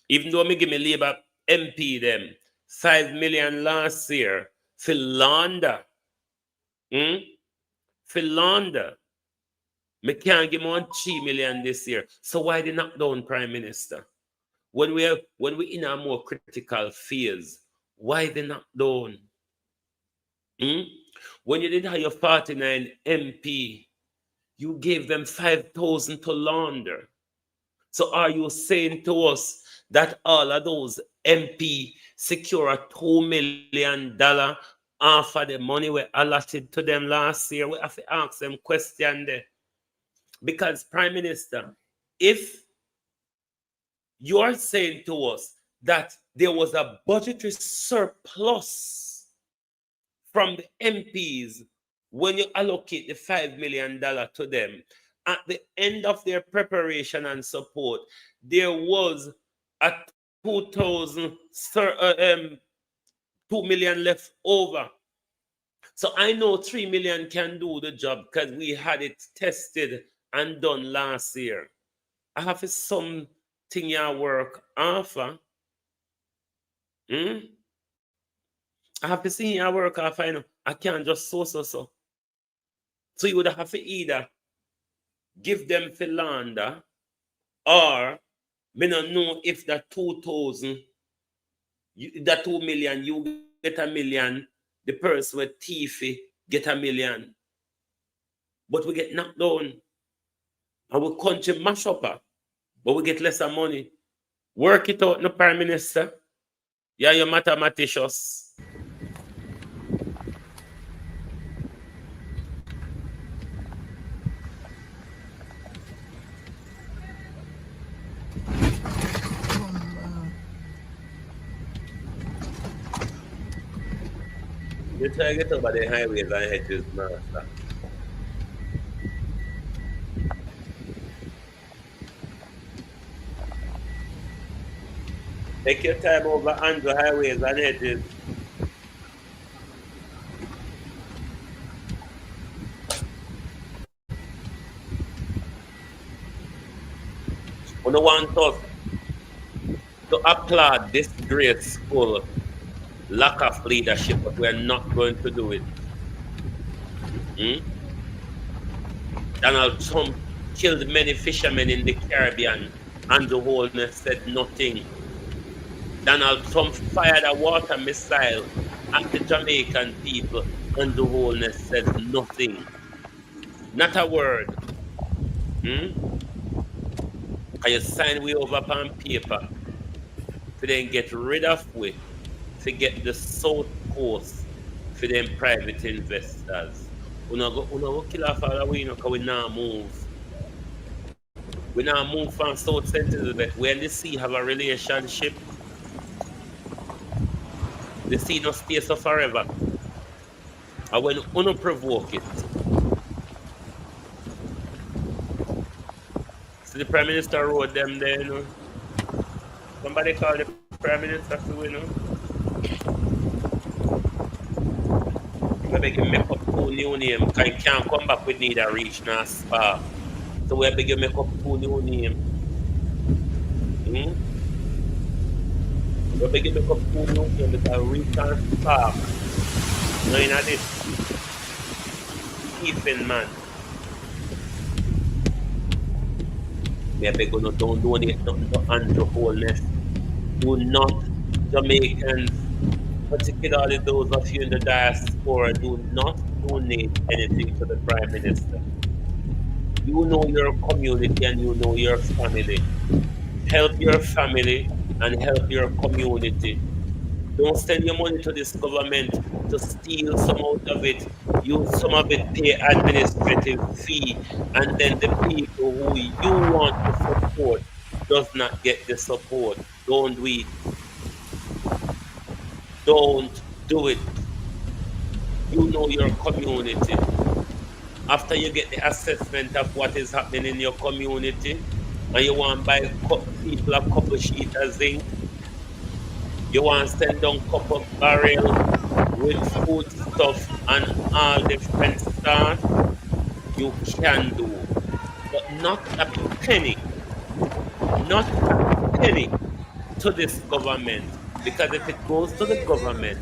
Even though me give me Labour MP them 5 million last year for launder. For launder. Me can't give me 3 million this year. So why the knockdown, Prime Minister? When we in a more critical phase, why the knockdown? When you did have your 49 MP, you gave them 5,000 to launder. So are you saying to us that all of those MP secure a $2 million off of the money we allotted to them last year? We have to ask them question there. Because, Prime Minister, if you are saying to us that there was a budgetary surplus from the MPs when you allocate the $5 million to them, at the end of their preparation and support, there was a 2 million left over. So I know 3 million can do the job because we had it tested and done last year. I have something you work offer. I have to see your work offer, you know. I can't just so. So you would have to either give them for launder, or me not know if that 2,000, that 2 million, you get $1 million, the person with thiefy get $1 million. But we get knocked down. And we country mash up, but we get lesser money. Work it out, no, Prime Minister. Yeah, you're mathematicians. You try to get over the highways and hedges, master. Take your time over Andrew highways and hedges. We don't want us to applaud this graceful lack of leadership, but we're not going to do it. Donald Trump killed many fishermen in the Caribbean. Andrew Holness said nothing. Donald Trump fired a water missile at the Jamaican people. Andrew Holness said nothing. Not a word. Can you sign we over on paper to then get rid of we, to get the South Coast for them private investors? We not go kill off all we, because we now move. We now move from South Central, but we and the sea have a relationship. The sea no stay so forever. And when you provoke it. So the Prime Minister wrote them there, you know. Somebody called the Prime Minister to, you know. beg you make up 2 new names. Because you can't come back with neither reach nor spark. So we beg you make up 2 new names. We beg you make up 2 new names because reach and spark. No, in this Stephen, man. Me beg you don't donate nothing to Andrew Holness. Do not, Jamaicans, particularly those of you in the diaspora, do not donate anything to the Prime Minister. You know your community and you know your family. Help your family and help your community. Don't send your money to this government to steal some out of it. Use some of it, pay administrative fee, and then the people who you want to support does not get the support. Don't do it. Don't do it. You know your community. After you get the assessment of what is happening in your community, and you want to buy people a couple sheets of zinc, you want to send down a couple barrel with food stuff and all different stuff, you can do. But not a penny. Not a penny to this government. Because if it goes to the government,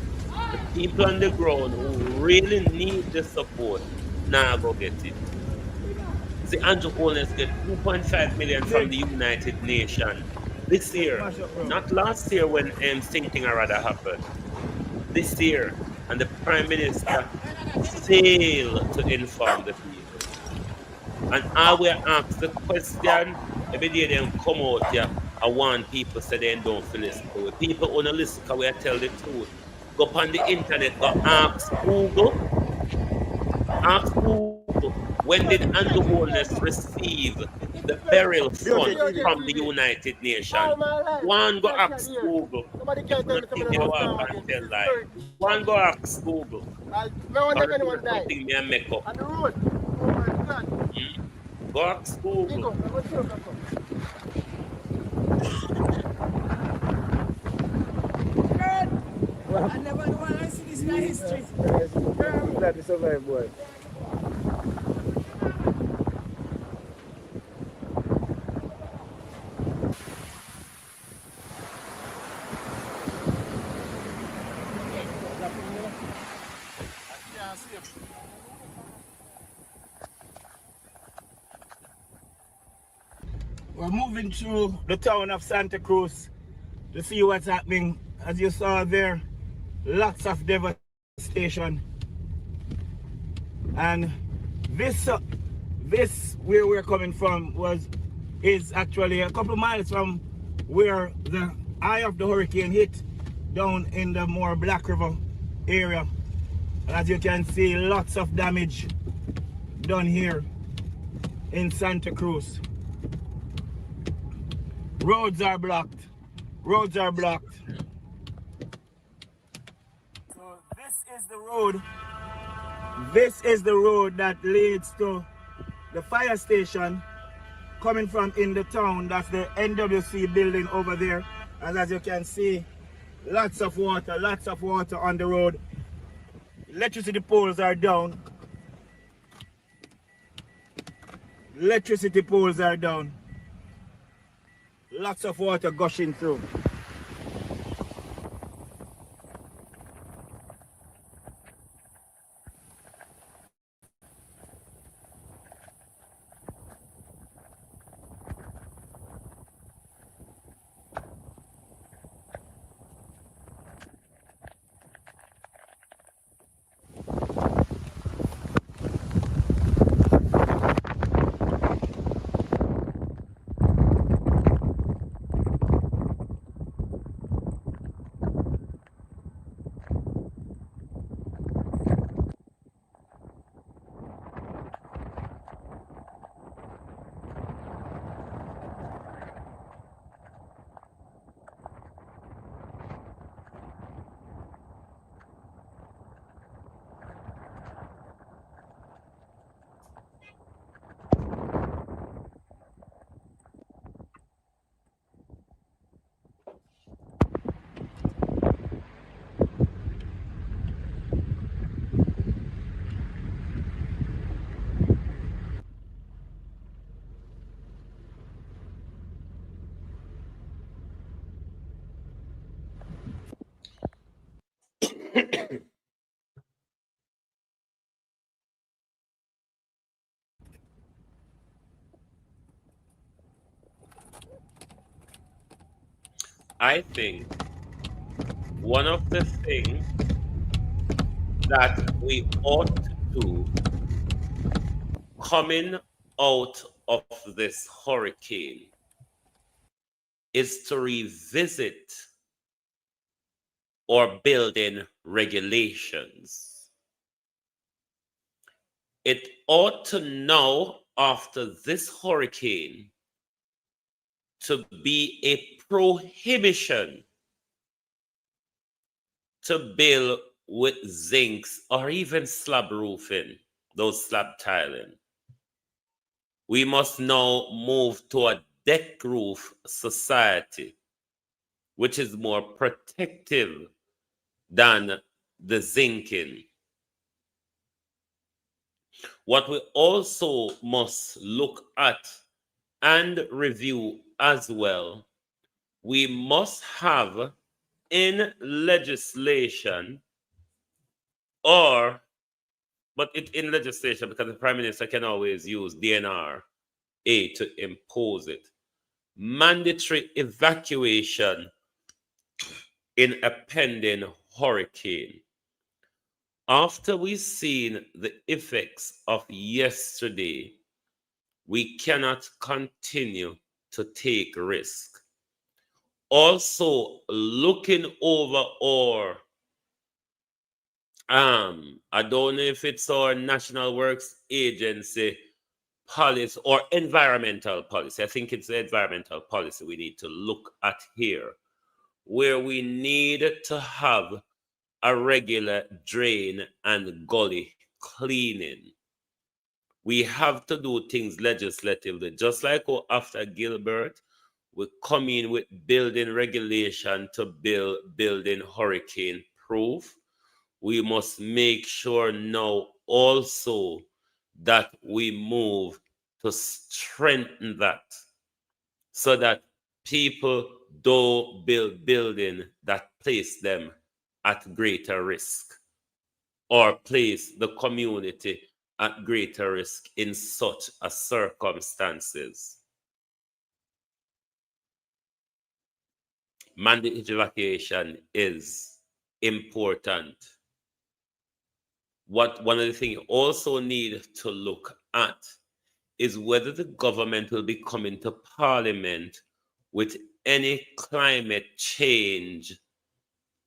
the people on the ground who really need the support, now go get it. See, Andrew Holness get 2.5 million from the United Nations this year, not last year when same thing or rather happened. This year, and the Prime Minister failed to inform the people. And I will ask the question every day they come out here. I want people say they don't feel listen to it. People want to listen because we tell the truth. Go up on the internet, go ask Google. Ask Google, when did Andrew Holness receive the burial fund from the United Nations? One go ask Google. If you don't think they walk and tell lie. One go ask Google. Something me make up. Go ask Google. I never know when I see this in history. Glad to survive, boy. We're moving through the town of Santa Cruz to see what's happening. As you saw there, lots of devastation. And this where we're coming from is actually a couple of miles from where the eye of the hurricane hit, down in the more Black River area. And as you can see, lots of damage done here in Santa Cruz. Roads are blocked. Roads are blocked. So this is the road. This is the road that leads to the fire station coming from in the town. That's the NWC building over there. And as you can see, lots of water on the road. Electricity poles are down. Electricity poles are down. Lots of water gushing through. I think one of the things that we ought to do coming out of this hurricane is to revisit or building regulations. It ought to now, after this hurricane, to be a prohibition to build with zincs or even slab roofing, those slab tiling. We must now move to a deck roof society, which is more protective than the zinking. What we also must look at and review as well, we must have in legislation in legislation, because the Prime Minister can always use DNR to impose it, mandatory evacuation in a pending hurricane. After we've seen the effects of yesterday, we cannot continue to take risk. Also, looking over our, I don't know if it's our National Works Agency policy or environmental policy. I think it's the environmental policy we need to look at here, where we need to have a regular drain and gully cleaning. We have to do things legislatively, just like after Gilbert, we come in with building regulation to build building hurricane proof. We must make sure now also that we move to strengthen that so that people don't build building that place them at greater risk or place the community at greater risk in such a circumstances. Mandatory evacuation is important. One of the things you also need to look at is whether the government will be coming to Parliament with any climate change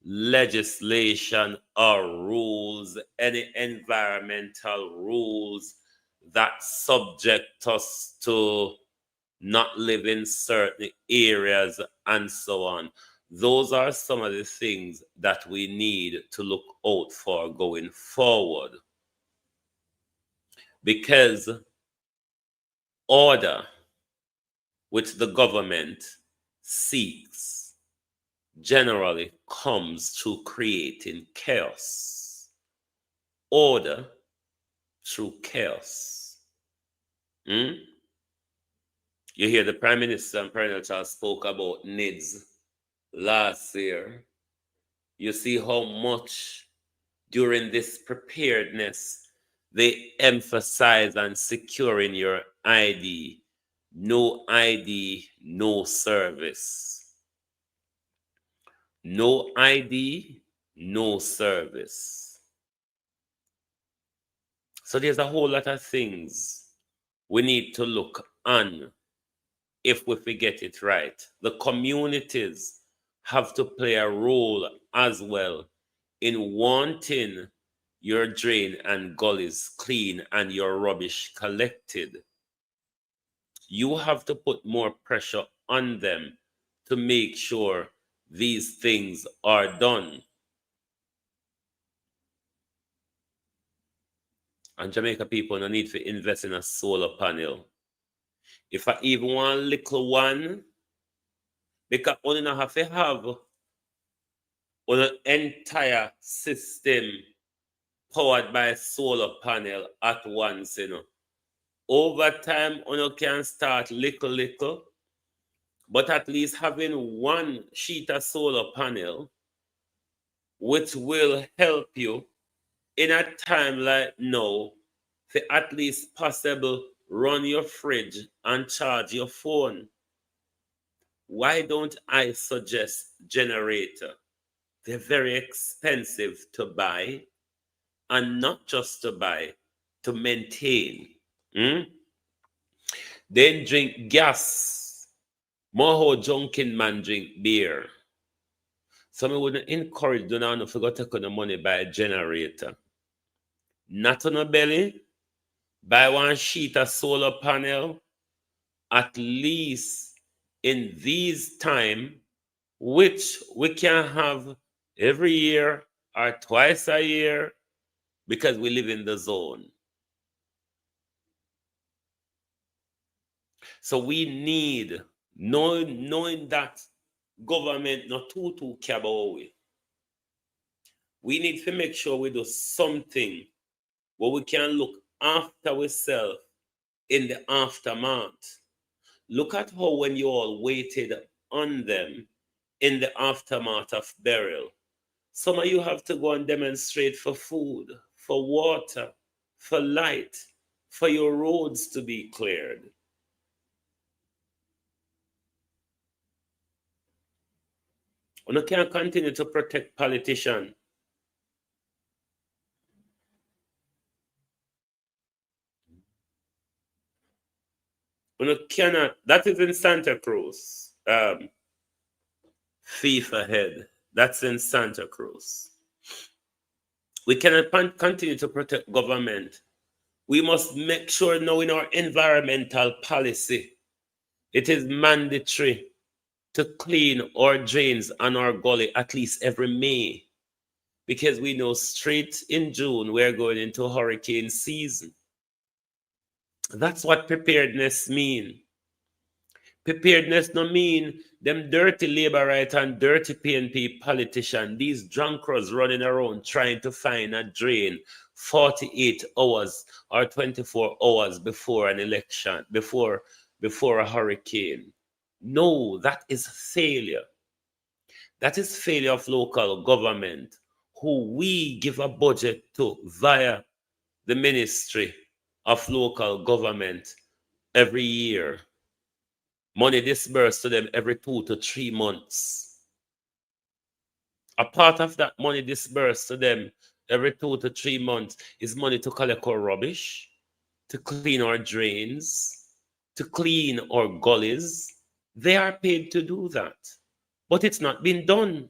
legislation or rules, any environmental rules that subject us to not live in certain areas and so on. Those are some of the things that we need to look out for going forward. Because order, which the government seeks, generally comes through creating chaos. Order through chaos. You hear the Prime Minister and Prime Minister spoke about NIDS last year. You see how much during this preparedness they emphasize on securing your ID. No ID, no service. No ID, no service. So there's a whole lot of things we need to look on if we get it right. The communities have to play a role as well in wanting your drain and gullies clean and your rubbish collected. You have to put more pressure on them to make sure these things are done. And Jamaica people no need to invest in a solar panel. If I even want a little one, because only not have to have on an entire system powered by a solar panel at once, Over time, you can start little, but at least having one sheet of solar panel which will help you in a time like now to at least possible run your fridge and charge your phone. Why don't I suggest generator? They're very expensive to buy, and not just to buy, to maintain. Then drink gas. More how drunken man drink beer. So I wouldn't encourage you now to go take on the money buy a generator. Not on a belly. Buy one sheet of solar panel. At least in these time, which we can have every year or twice a year, because we live in the zone. So we need, knowing that government not too care about we. We need to make sure we do something where we can look after ourselves in the aftermath. Look at how when you all waited on them in the aftermath of burial. Some of you have to go and demonstrate for food, for water, for light, for your roads to be cleared. We can't continue to protect politicians. We cannot. That is in Santa Cruz. FIFA head. That's in Santa Cruz. We cannot continue to protect government. We must make sure now in our environmental policy, it is mandatory to clean our drains and our gully at least every May. Because we know straight in June, we're going into hurricane season. That's what preparedness means. Preparedness no mean them dirty labor right and dirty PNP politician, these drunkards running around trying to find a drain 48 hours or 24 hours before an election, before a hurricane. No, that is failure. That is failure of local government, who we give a budget to via the Ministry of Local Government every year. Money disbursed to them every 2 to 3 months. A part of that money disbursed to them every 2 to 3 months is money to collect our rubbish, to clean our drains, to clean our gullies. They are paid to do that, but it's not been done.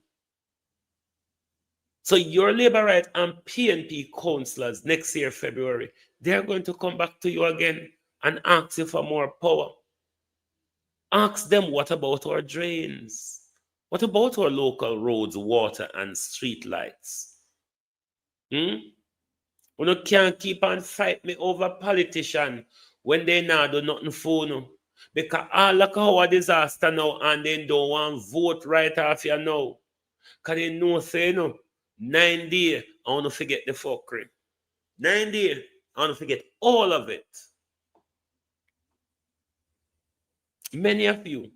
So your Labour Right and PNP councillors next year, February, they're going to come back to you again and ask you for more power. Ask them, what about our drains? What about our local roads, water, and street lights? You can't keep on fight me over politician when they now do nothing for you. Because all look how a disaster now and they don't want vote right off you now. Because they know say, 9 days, I want to forget the fuckery. 9 days, I want to forget all of it. Many of you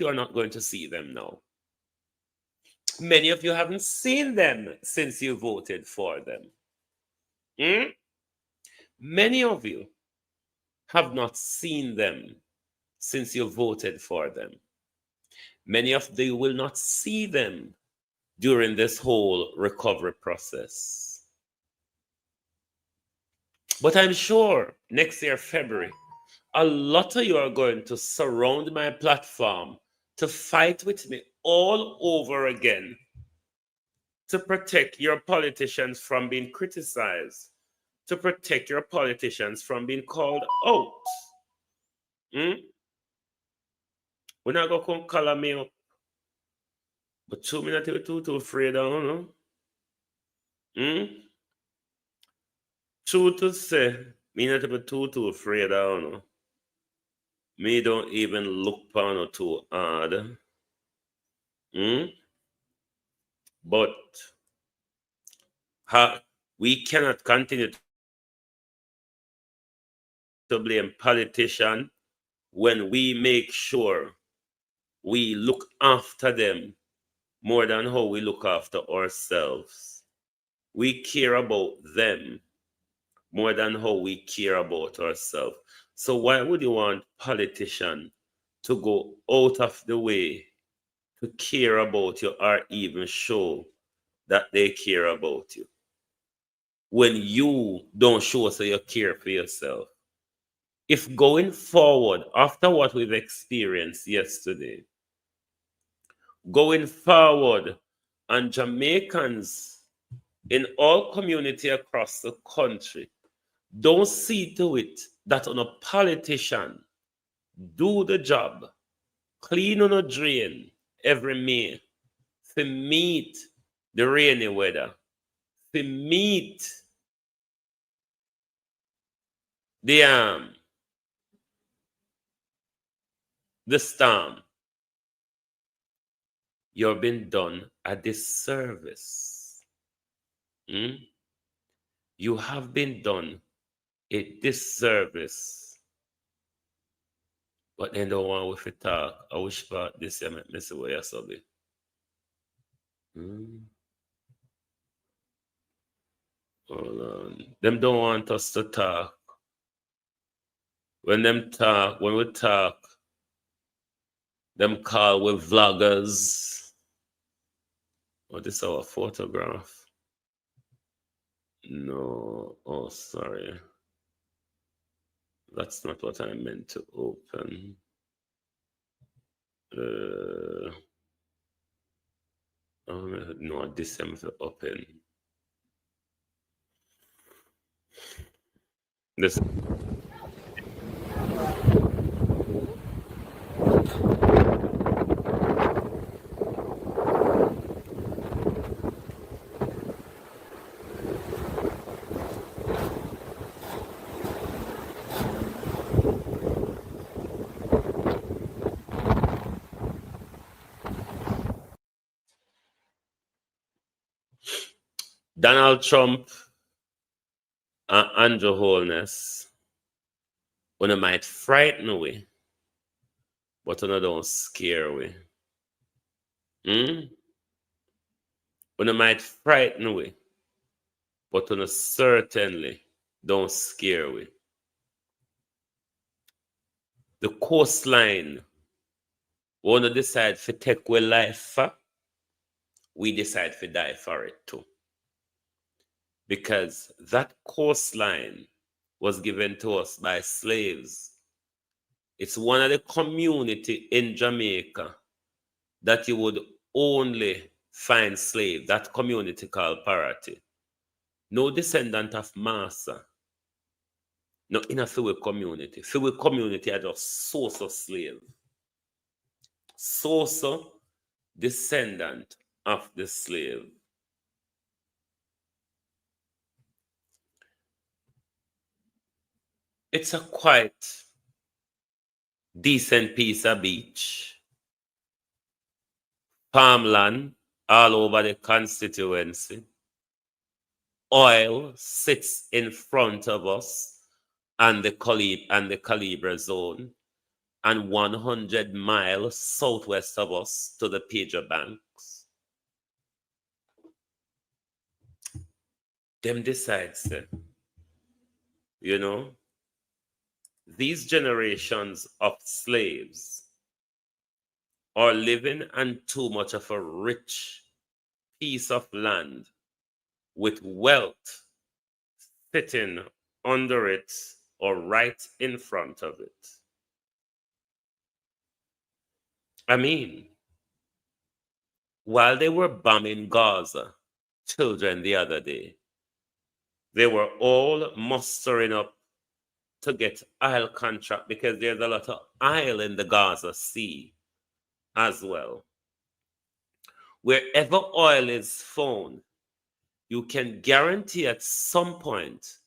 are not going to see them now. Many of you haven't seen them since you voted for them. Many of you have not seen them since you voted for them. Many of you will not see them during this whole recovery process. But I'm sure next year, February, a lot of you are going to surround my platform to fight with me all over again to protect your politicians from being criticized, to protect your politicians from being called out. We're not going to call me up. But 2 minutes you're too afraid, I don't know. True to say, me not be too afraid, I don't know. Me don't even look upon it too hard. But we cannot continue to blame politicians when we make sure we look after them more than how we look after ourselves. We care about them more than how we care about ourselves. So why would you want politicians to go out of the way to care about you or even show that they care about you when you don't show so you care for yourself? If going forward, after what we've experienced yesterday, going forward, and Jamaicans in all community across the country don't see to it that on a politician do the job, clean on a drain every May, to meet the rainy weather, to meet the storm, you've been done a disservice. You have been done a disservice. But then don't want with to talk. I wish about this year make me see where you're subbing. Hold on. Them don't want us to talk. When we talk, them call with vloggers. Oh, this is our photograph. No, oh, sorry. That's not what I meant to open. No, this I'm to open. This. Donald Trump and Andrew Holness, when it might frighten we, but when it don't scare we. When it might frighten we, but when it certainly don't scare we. The coastline, when we decide to take away life, we decide to die for it too. Because that coastline was given to us by slaves. It's one of the community in Jamaica that you would only find slave, that community called Parati. No descendant of Massa. No in a Fiwi community. Fiwi community are just source of slave. Source descendant of the slave. It's a quite decent piece of beach. Farmland all over the constituency. Oil sits in front of us and the Calibre zone, and 100 miles southwest of us to the Pedro Banks. Them decides, you know, these generations of slaves are living on too much of a rich piece of land with wealth sitting under it or right in front of it. I mean, while they were bombing Gaza, children the other day, they were all mustering up to get oil contract because there's a lot of oil in the Gaza Sea as well. Wherever oil is found, you can guarantee at some point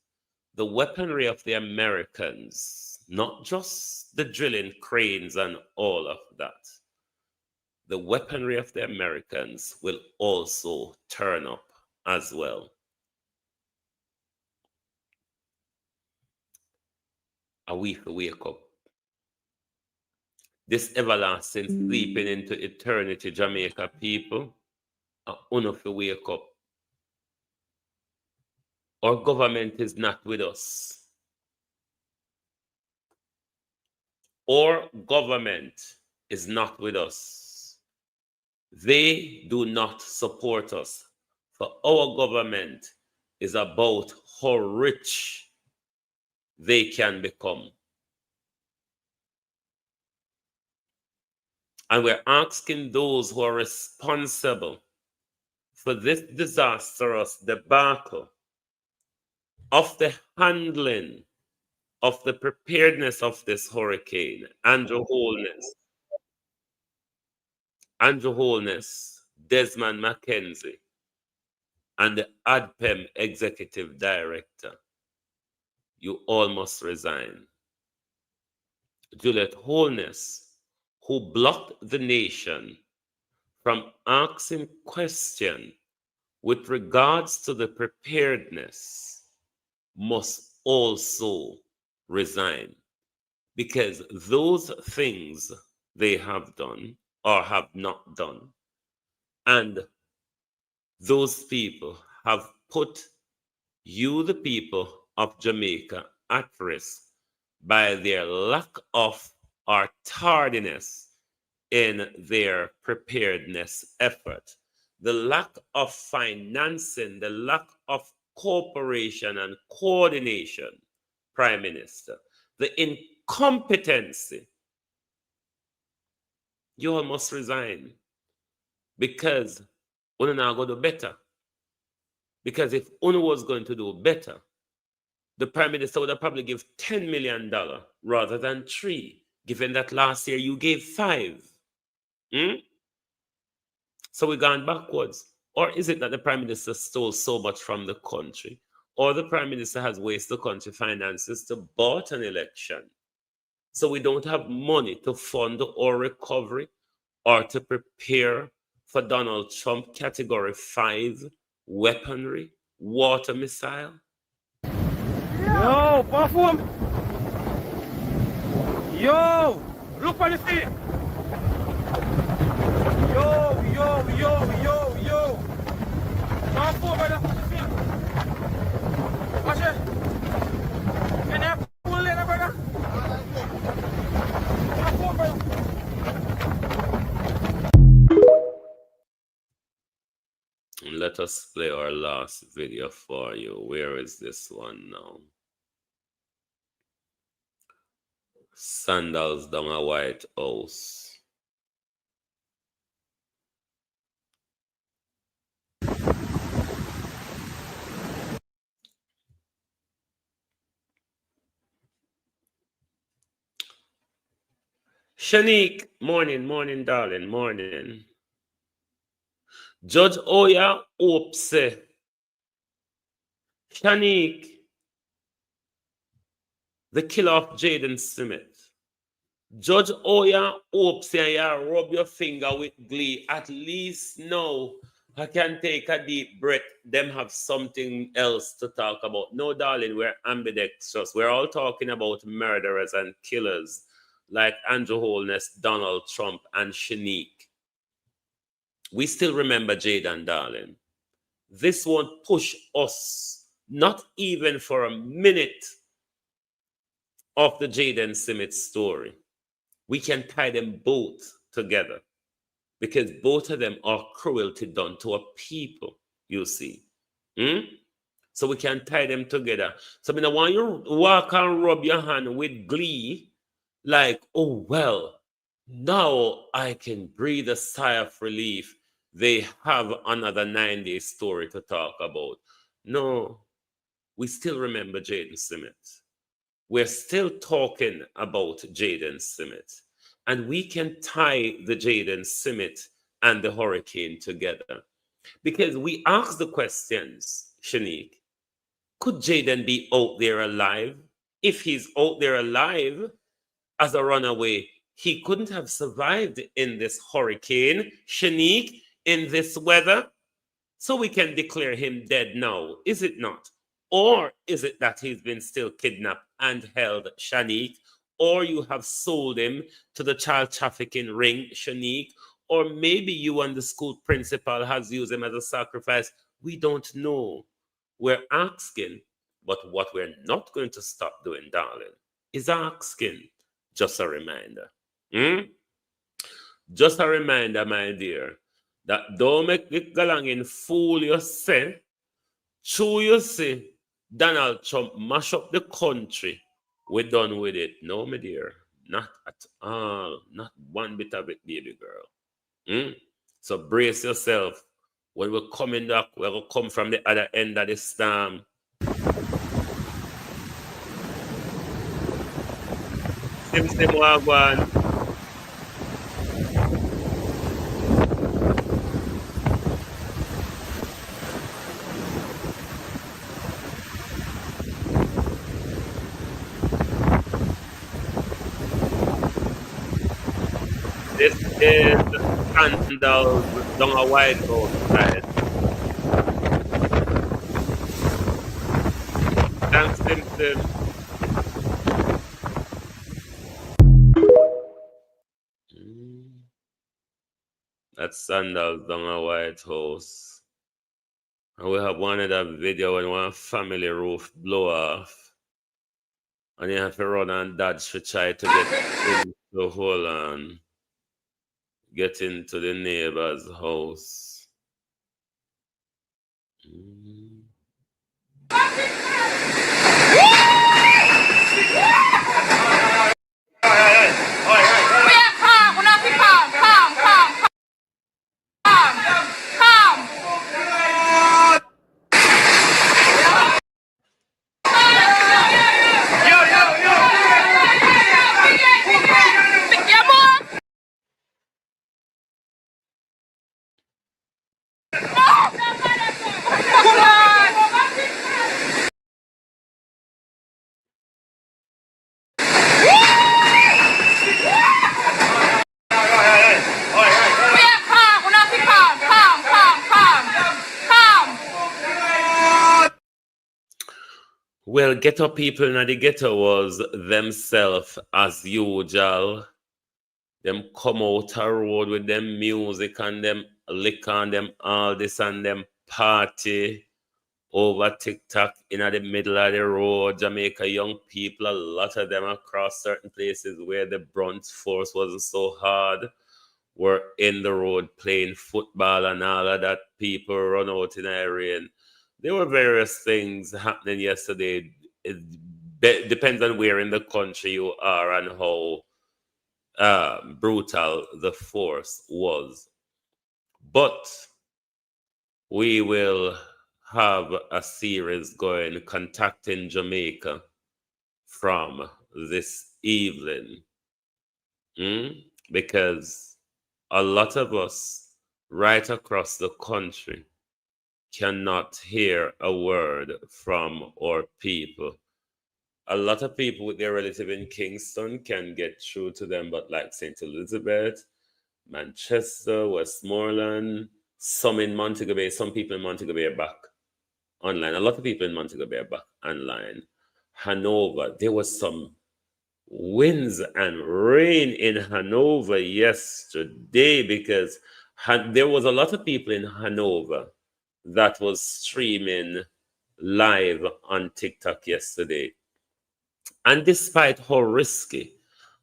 the weaponry of the Americans, not just the drilling cranes and all of that, the weaponry of the Americans will also turn up as well. A week to wake up. This everlasting sleeping into eternity, Jamaica people, Enough to wake up. Our government is not with us. Our government is not with us. They do not support us. For our government is about how rich they can become. And we're asking those who are responsible for this disastrous debacle of the handling of the preparedness of this hurricane, Andrew Holness, Desmond McKenzie, and the ADPEM executive director, you all must resign. Juliet Holness, who blocked the nation from asking questions with regards to the preparedness, must also resign, because those things they have done or have not done, and those people have put you, the people of Jamaica, at risk by their lack of or tardiness in their preparedness effort, the lack of financing, the lack of cooperation and coordination, Prime Minister, the incompetency. You all must resign, because we're not going to do better. Because if UNO was going to do better, the Prime Minister would have probably give $10 million rather than 3, given that last year you gave 5. So we've gone backwards. Or is it that the Prime Minister stole so much from the country? Or the Prime Minister has wasted the country finances to bought an election? So we don't have money to fund our recovery or to prepare for Donald Trump Category 5 weaponry, water missile? Yo, perform. Yo, look on the feet. Yo. Perform, brother. Watch it. Can you pull it, brother? Perform, brother. Let us play our last video for you. Where is this one now? Sandals down a White House. Shanique, morning, darling, morning. Judge Oya hopes, Shanique, the killer of Jaden Smith. Judge Oya hopes you rub your finger with glee. At least now I can take a deep breath. Them have something else to talk about. No, darling, we're ambidextrous. We're all talking about murderers and killers like Andrew Holness, Donald Trump, and Shanique. We still remember Jaden, darling. This won't push us, not even for a minute, of the Jaden Smith story. We can tie them both together because both of them are cruelty done to a people, you see. So we can tie them together. So I want you to walk and rub your hand with glee, like, oh, well, now I can breathe a sigh of relief. They have another 9-day story to talk about. No, we still remember Jaden Smith. We're still talking about Jaden Smith. And we can tie the Jaden Smith and the hurricane together. Because we ask the questions, Shanique, could Jaden be out there alive? If he's out there alive as a runaway, he couldn't have survived in this hurricane, Shanique, in this weather. So we can declare him dead now, is it not? Or is it that he's been still kidnapped and held, Shanique? Or you have sold him to the child trafficking ring, Shanique? or maybe you and the school principal has used him as a sacrifice. We don't know. We're asking, but what we're not going to stop doing, darling, is asking. Just a reminder. Just a reminder, my dear, that don't make it go along and fool yourself. True, you see, Donald Trump mash up the country. We're done with it. No, my dear, not at all. Not one bit of it, baby girl. So brace yourself. When we're coming back, we're going to come from the other end of the storm. Sim wagwan. This is Scandals down a White House side. Thanks, Simpson. That's Sandals down a White House. And we have one of that video when one family roof blow off. And you have to run and dodge to try to get into hold on. Get into the neighbor's house. Well, ghetto people in the ghetto was themselves as usual. Them come out a road with them music and them liquor and them all this and them party over TikTok in the middle of the road. Jamaica young people, a lot of them across certain places where the brunt force wasn't so hard, were in the road playing football and all of that. People run out in the rain. There were various things happening yesterday. It depends on where in the country you are and how brutal the force was. But we will have a series going contacting Jamaica from this evening. Because a lot of us right across the country cannot hear a word from our people. A lot of people with their relative in Kingston can get through to them, but like St. Elizabeth, Manchester, Westmoreland, some in Montego Bay, some people in Montego Bay are back online. A lot of people in Montego Bay are back online. Hanover, there was some winds and rain in Hanover yesterday because there was a lot of people in Hanover that was streaming live on TikTok yesterday. And despite how risky,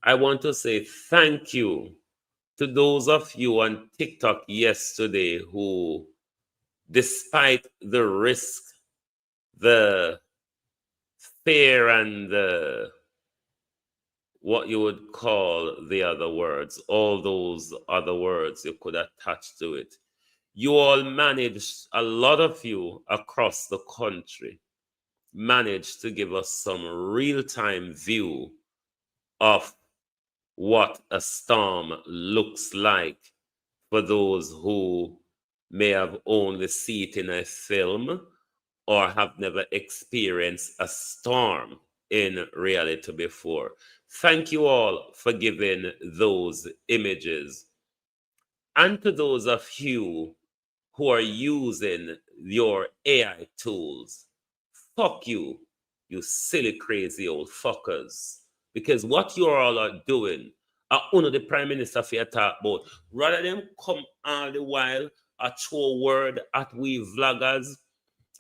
I want to say thank you to those of you on TikTok yesterday who, despite the risk, the fear, and the what you would call the other words, all those other words you could attach to it, you all managed, a lot of you across the country, managed to give us some real-time view of what a storm looks like for those who may have only seen it in a film or have never experienced a storm in reality before. Thank you all for giving those images. And to those of you who are using your AI tools, fuck you, you silly, crazy old fuckers. Because what you all are doing Uno the Prime Minister for talk about. Rather than come all the while a throw word at we vloggers,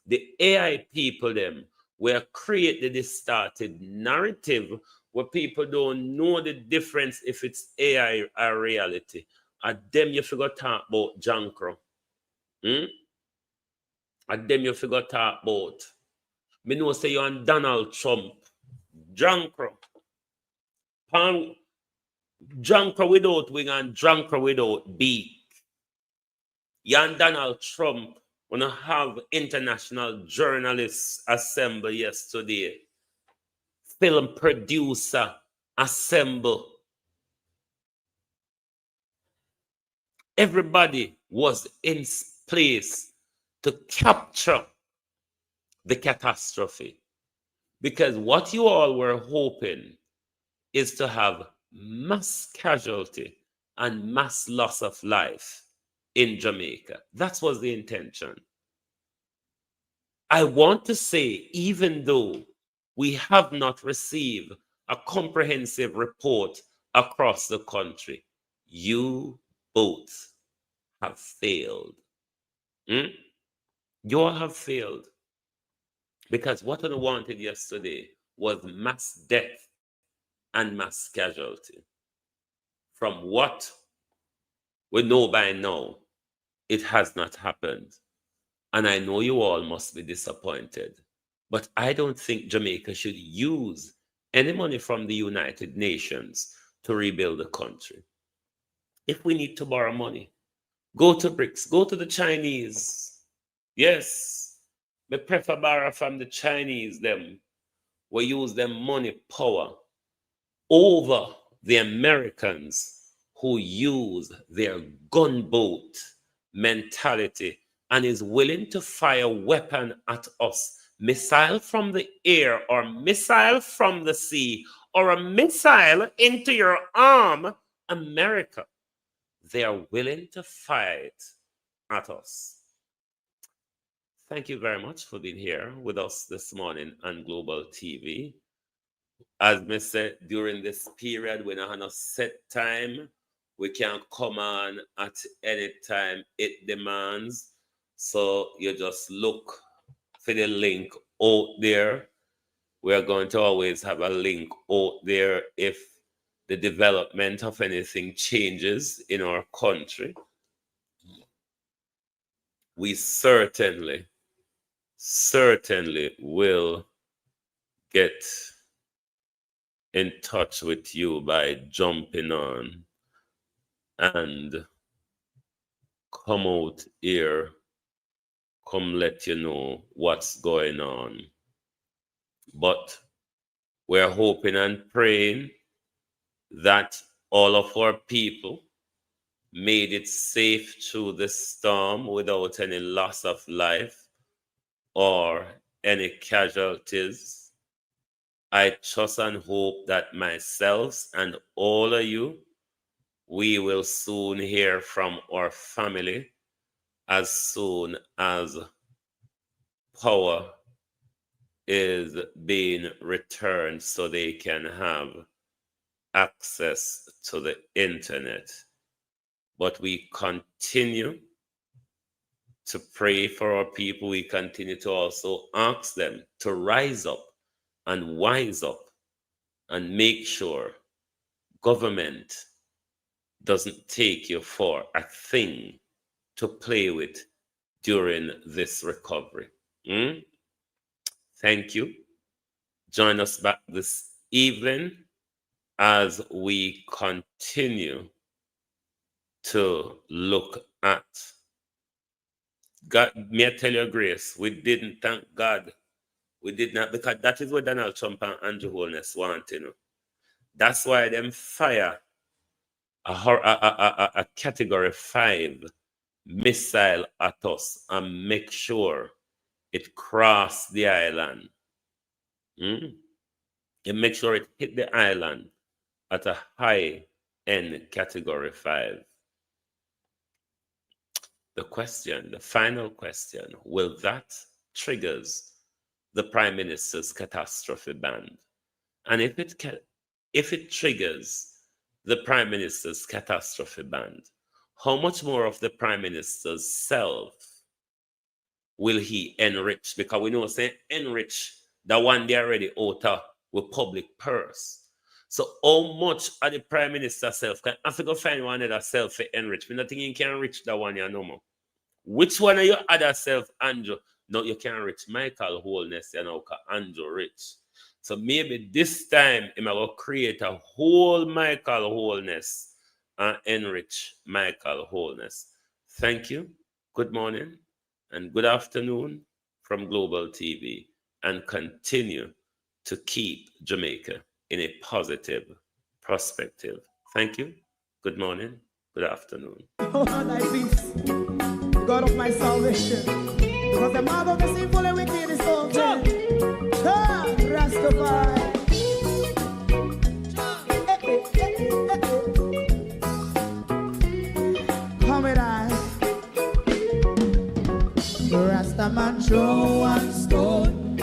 the AI people them will create the distorted narrative where people don't know the difference if it's AI or reality. And them you figure talk about Jankro. And them you figure talk about. Me know say you and Donald Trump. Jankro. Jankro without wing and Jankro without beak. You and Donald Trump wanna have international journalists assemble yesterday. Film producer assemble. Everybody was in place to capture the catastrophe. Because what you all were hoping is to have mass casualty and mass loss of life in Jamaica. That was the intention. I want to say, even though we have not received a comprehensive report across the country, you both have failed. You all have failed. Because what I wanted yesterday was mass death and mass casualty. From what we know by now, it has not happened. And I know you all must be disappointed. But I don't think Jamaica should use any money from the United Nations to rebuild the country. If we need to borrow money, go to BRICS, go to the Chinese. Yes, we prefer borrow from the Chinese, them. We use them money power over the Americans who use their gunboat mentality and is willing to fire weapon at us, missile from the air or missile from the sea or a missile into your arm, America. They are willing to fight at us. Thank you very much for being here with us this morning on Global TV. As I said, during this period, we don't have a set time. We can come on at any time it demands. So you just look for the link out there. We are going to always have a link out there if the development of anything changes in our country. We certainly will get in touch with you by jumping on and come out here, come let you know what's going on. But we're hoping and praying that all of our people made it safe through the storm without any loss of life or any casualties. I trust and hope that myself and all of you, we will soon hear from our family as soon as power is being returned so they can have access to the internet. But we continue to pray for our people. We continue to also ask them to rise up and wise up and make sure government doesn't take you for a thing to play with during this recovery. Thank you. Join us back this evening as we continue to look at God. May I tell you, Grace, we didn't thank God. We did not, because that is what Donald Trump and Andrew Holness want, you know. That's why them fire a category 5 missile at us and make sure it crossed the island. And make sure it hit the island at a high-end category 5. The question, the final question, will that triggers the Prime Minister's catastrophe band? And if it triggers the Prime Minister's catastrophe band, how much more of the Prime Minister's self will he enrich? Because we know say enrich the one they already out of with public purse. So how much of the Prime Minister self can I go find one other self for enrich? Me not think you can enrich that one you no more. Which one of your other self, Andrew? No, you can't reach Michael Wholeness, you know, because Andrew rich. So maybe this time, I'm going to create a whole Michael Wholeness and enrich Michael Wholeness. Thank you. Good morning and good afternoon from Global TV, and continue to keep Jamaica in a positive perspective. Thank you. Good morning. Good afternoon. God of my salvation, because the mouth of the sinful and wicked is open. Rastafari. Come with I. Rastaman throw one stone,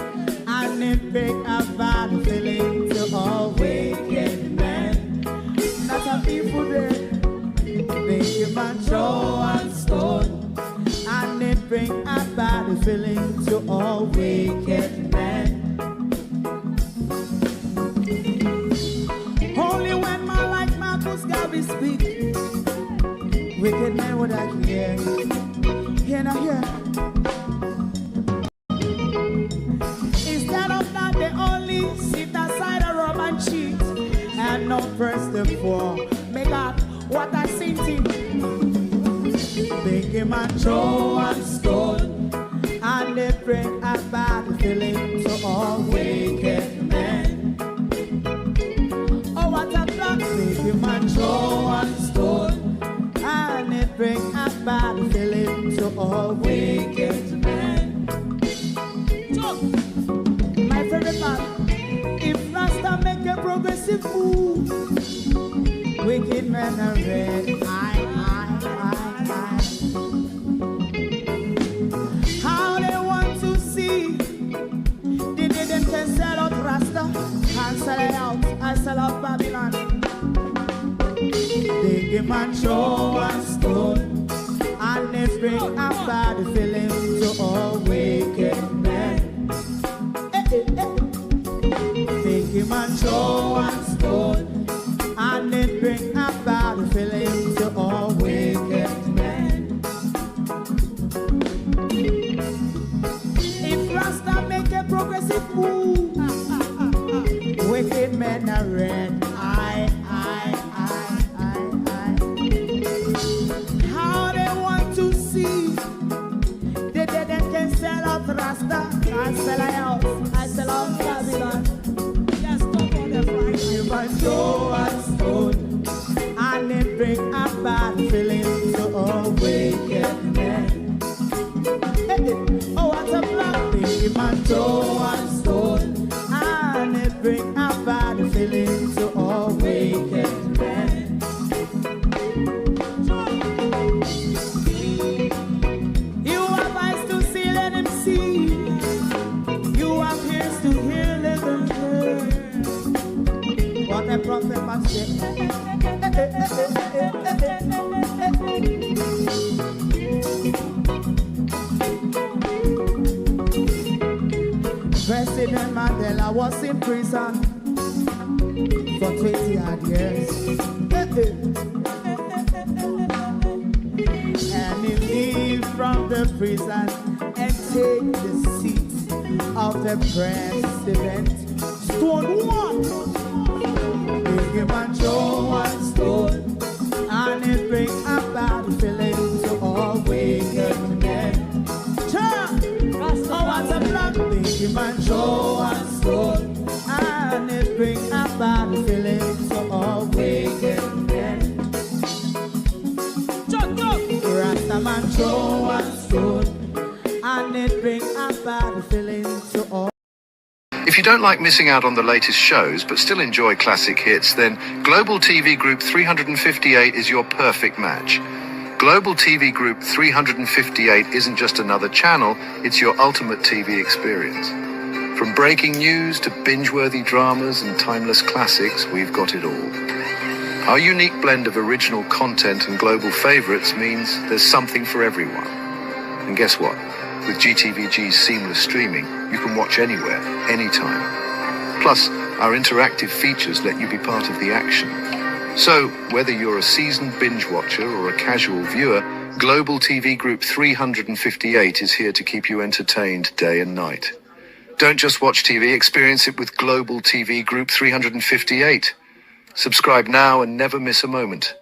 and it break a bad feeling to all wicked men. Not a people there. Make a man throw one stone, and it bring a bad feeling to all wicked men. Only when man like Marcus Garvey speak, wicked men would I hear. Hear now hear. Instead of that, they only sit aside and rob and cheat, and not press the poor. Make up what I seen to. Make him a throw one stone, and they bring a bad feeling to all wicked men. Oh, what a plan! Make him a throw one stone, and they bring a bad feeling to all wicked men. So, my favorite part, if Rasta make a progressive move, wicked men are red. How they want to see the day them can sell out Rasta and sell it out. I sell out Babylon. They give man show one stone, and they bring a bad feeling to all wicked men. They give man show one stone, and they bring a bad feeling to all wicked men. If Rasta make a progressive move, wicked men are red. How they want to see the dead and can sell out Rasta. I sell out, I sell out Babylon. Just stop on the Friday. If I throw a stone, and it bring a bad feeling to all wicked men. Oh, what a black thing. If I throw a stone, and it bring a bad feeling to all wicked men. You have eyes to see, let them see. You have ears to hear, let them hear. What a prophet must say. President Mandela was in prison for 20 odd years. And he leave from the prison and take the seat of the president. Stone one. Big him and throw one stone, and it bring a bad feeling to all wicked men. Oh, what a black big him and throw one stone, and it bring a bad feeling to all wicked men. Rastaman throw one stone, and it bring a bad feeling to all. If you don't like missing out on the latest shows but still enjoy classic hits, then Global TV Group 358 is your perfect match. Global TV Group 358 isn't just another channel, it's your ultimate TV experience. From breaking news to binge-worthy dramas and timeless classics, we've got it all. Our unique blend of original content and global favorites means there's something for everyone. And guess what? With GTVG's seamless streaming, you can watch anywhere, anytime. Plus, our interactive features let you be part of the action. So, whether you're a seasoned binge watcher or a casual viewer, Global TV Group 358 is here to keep you entertained day and night. Don't just watch TV, experience it with Global TV Group 358. Subscribe now and never miss a moment.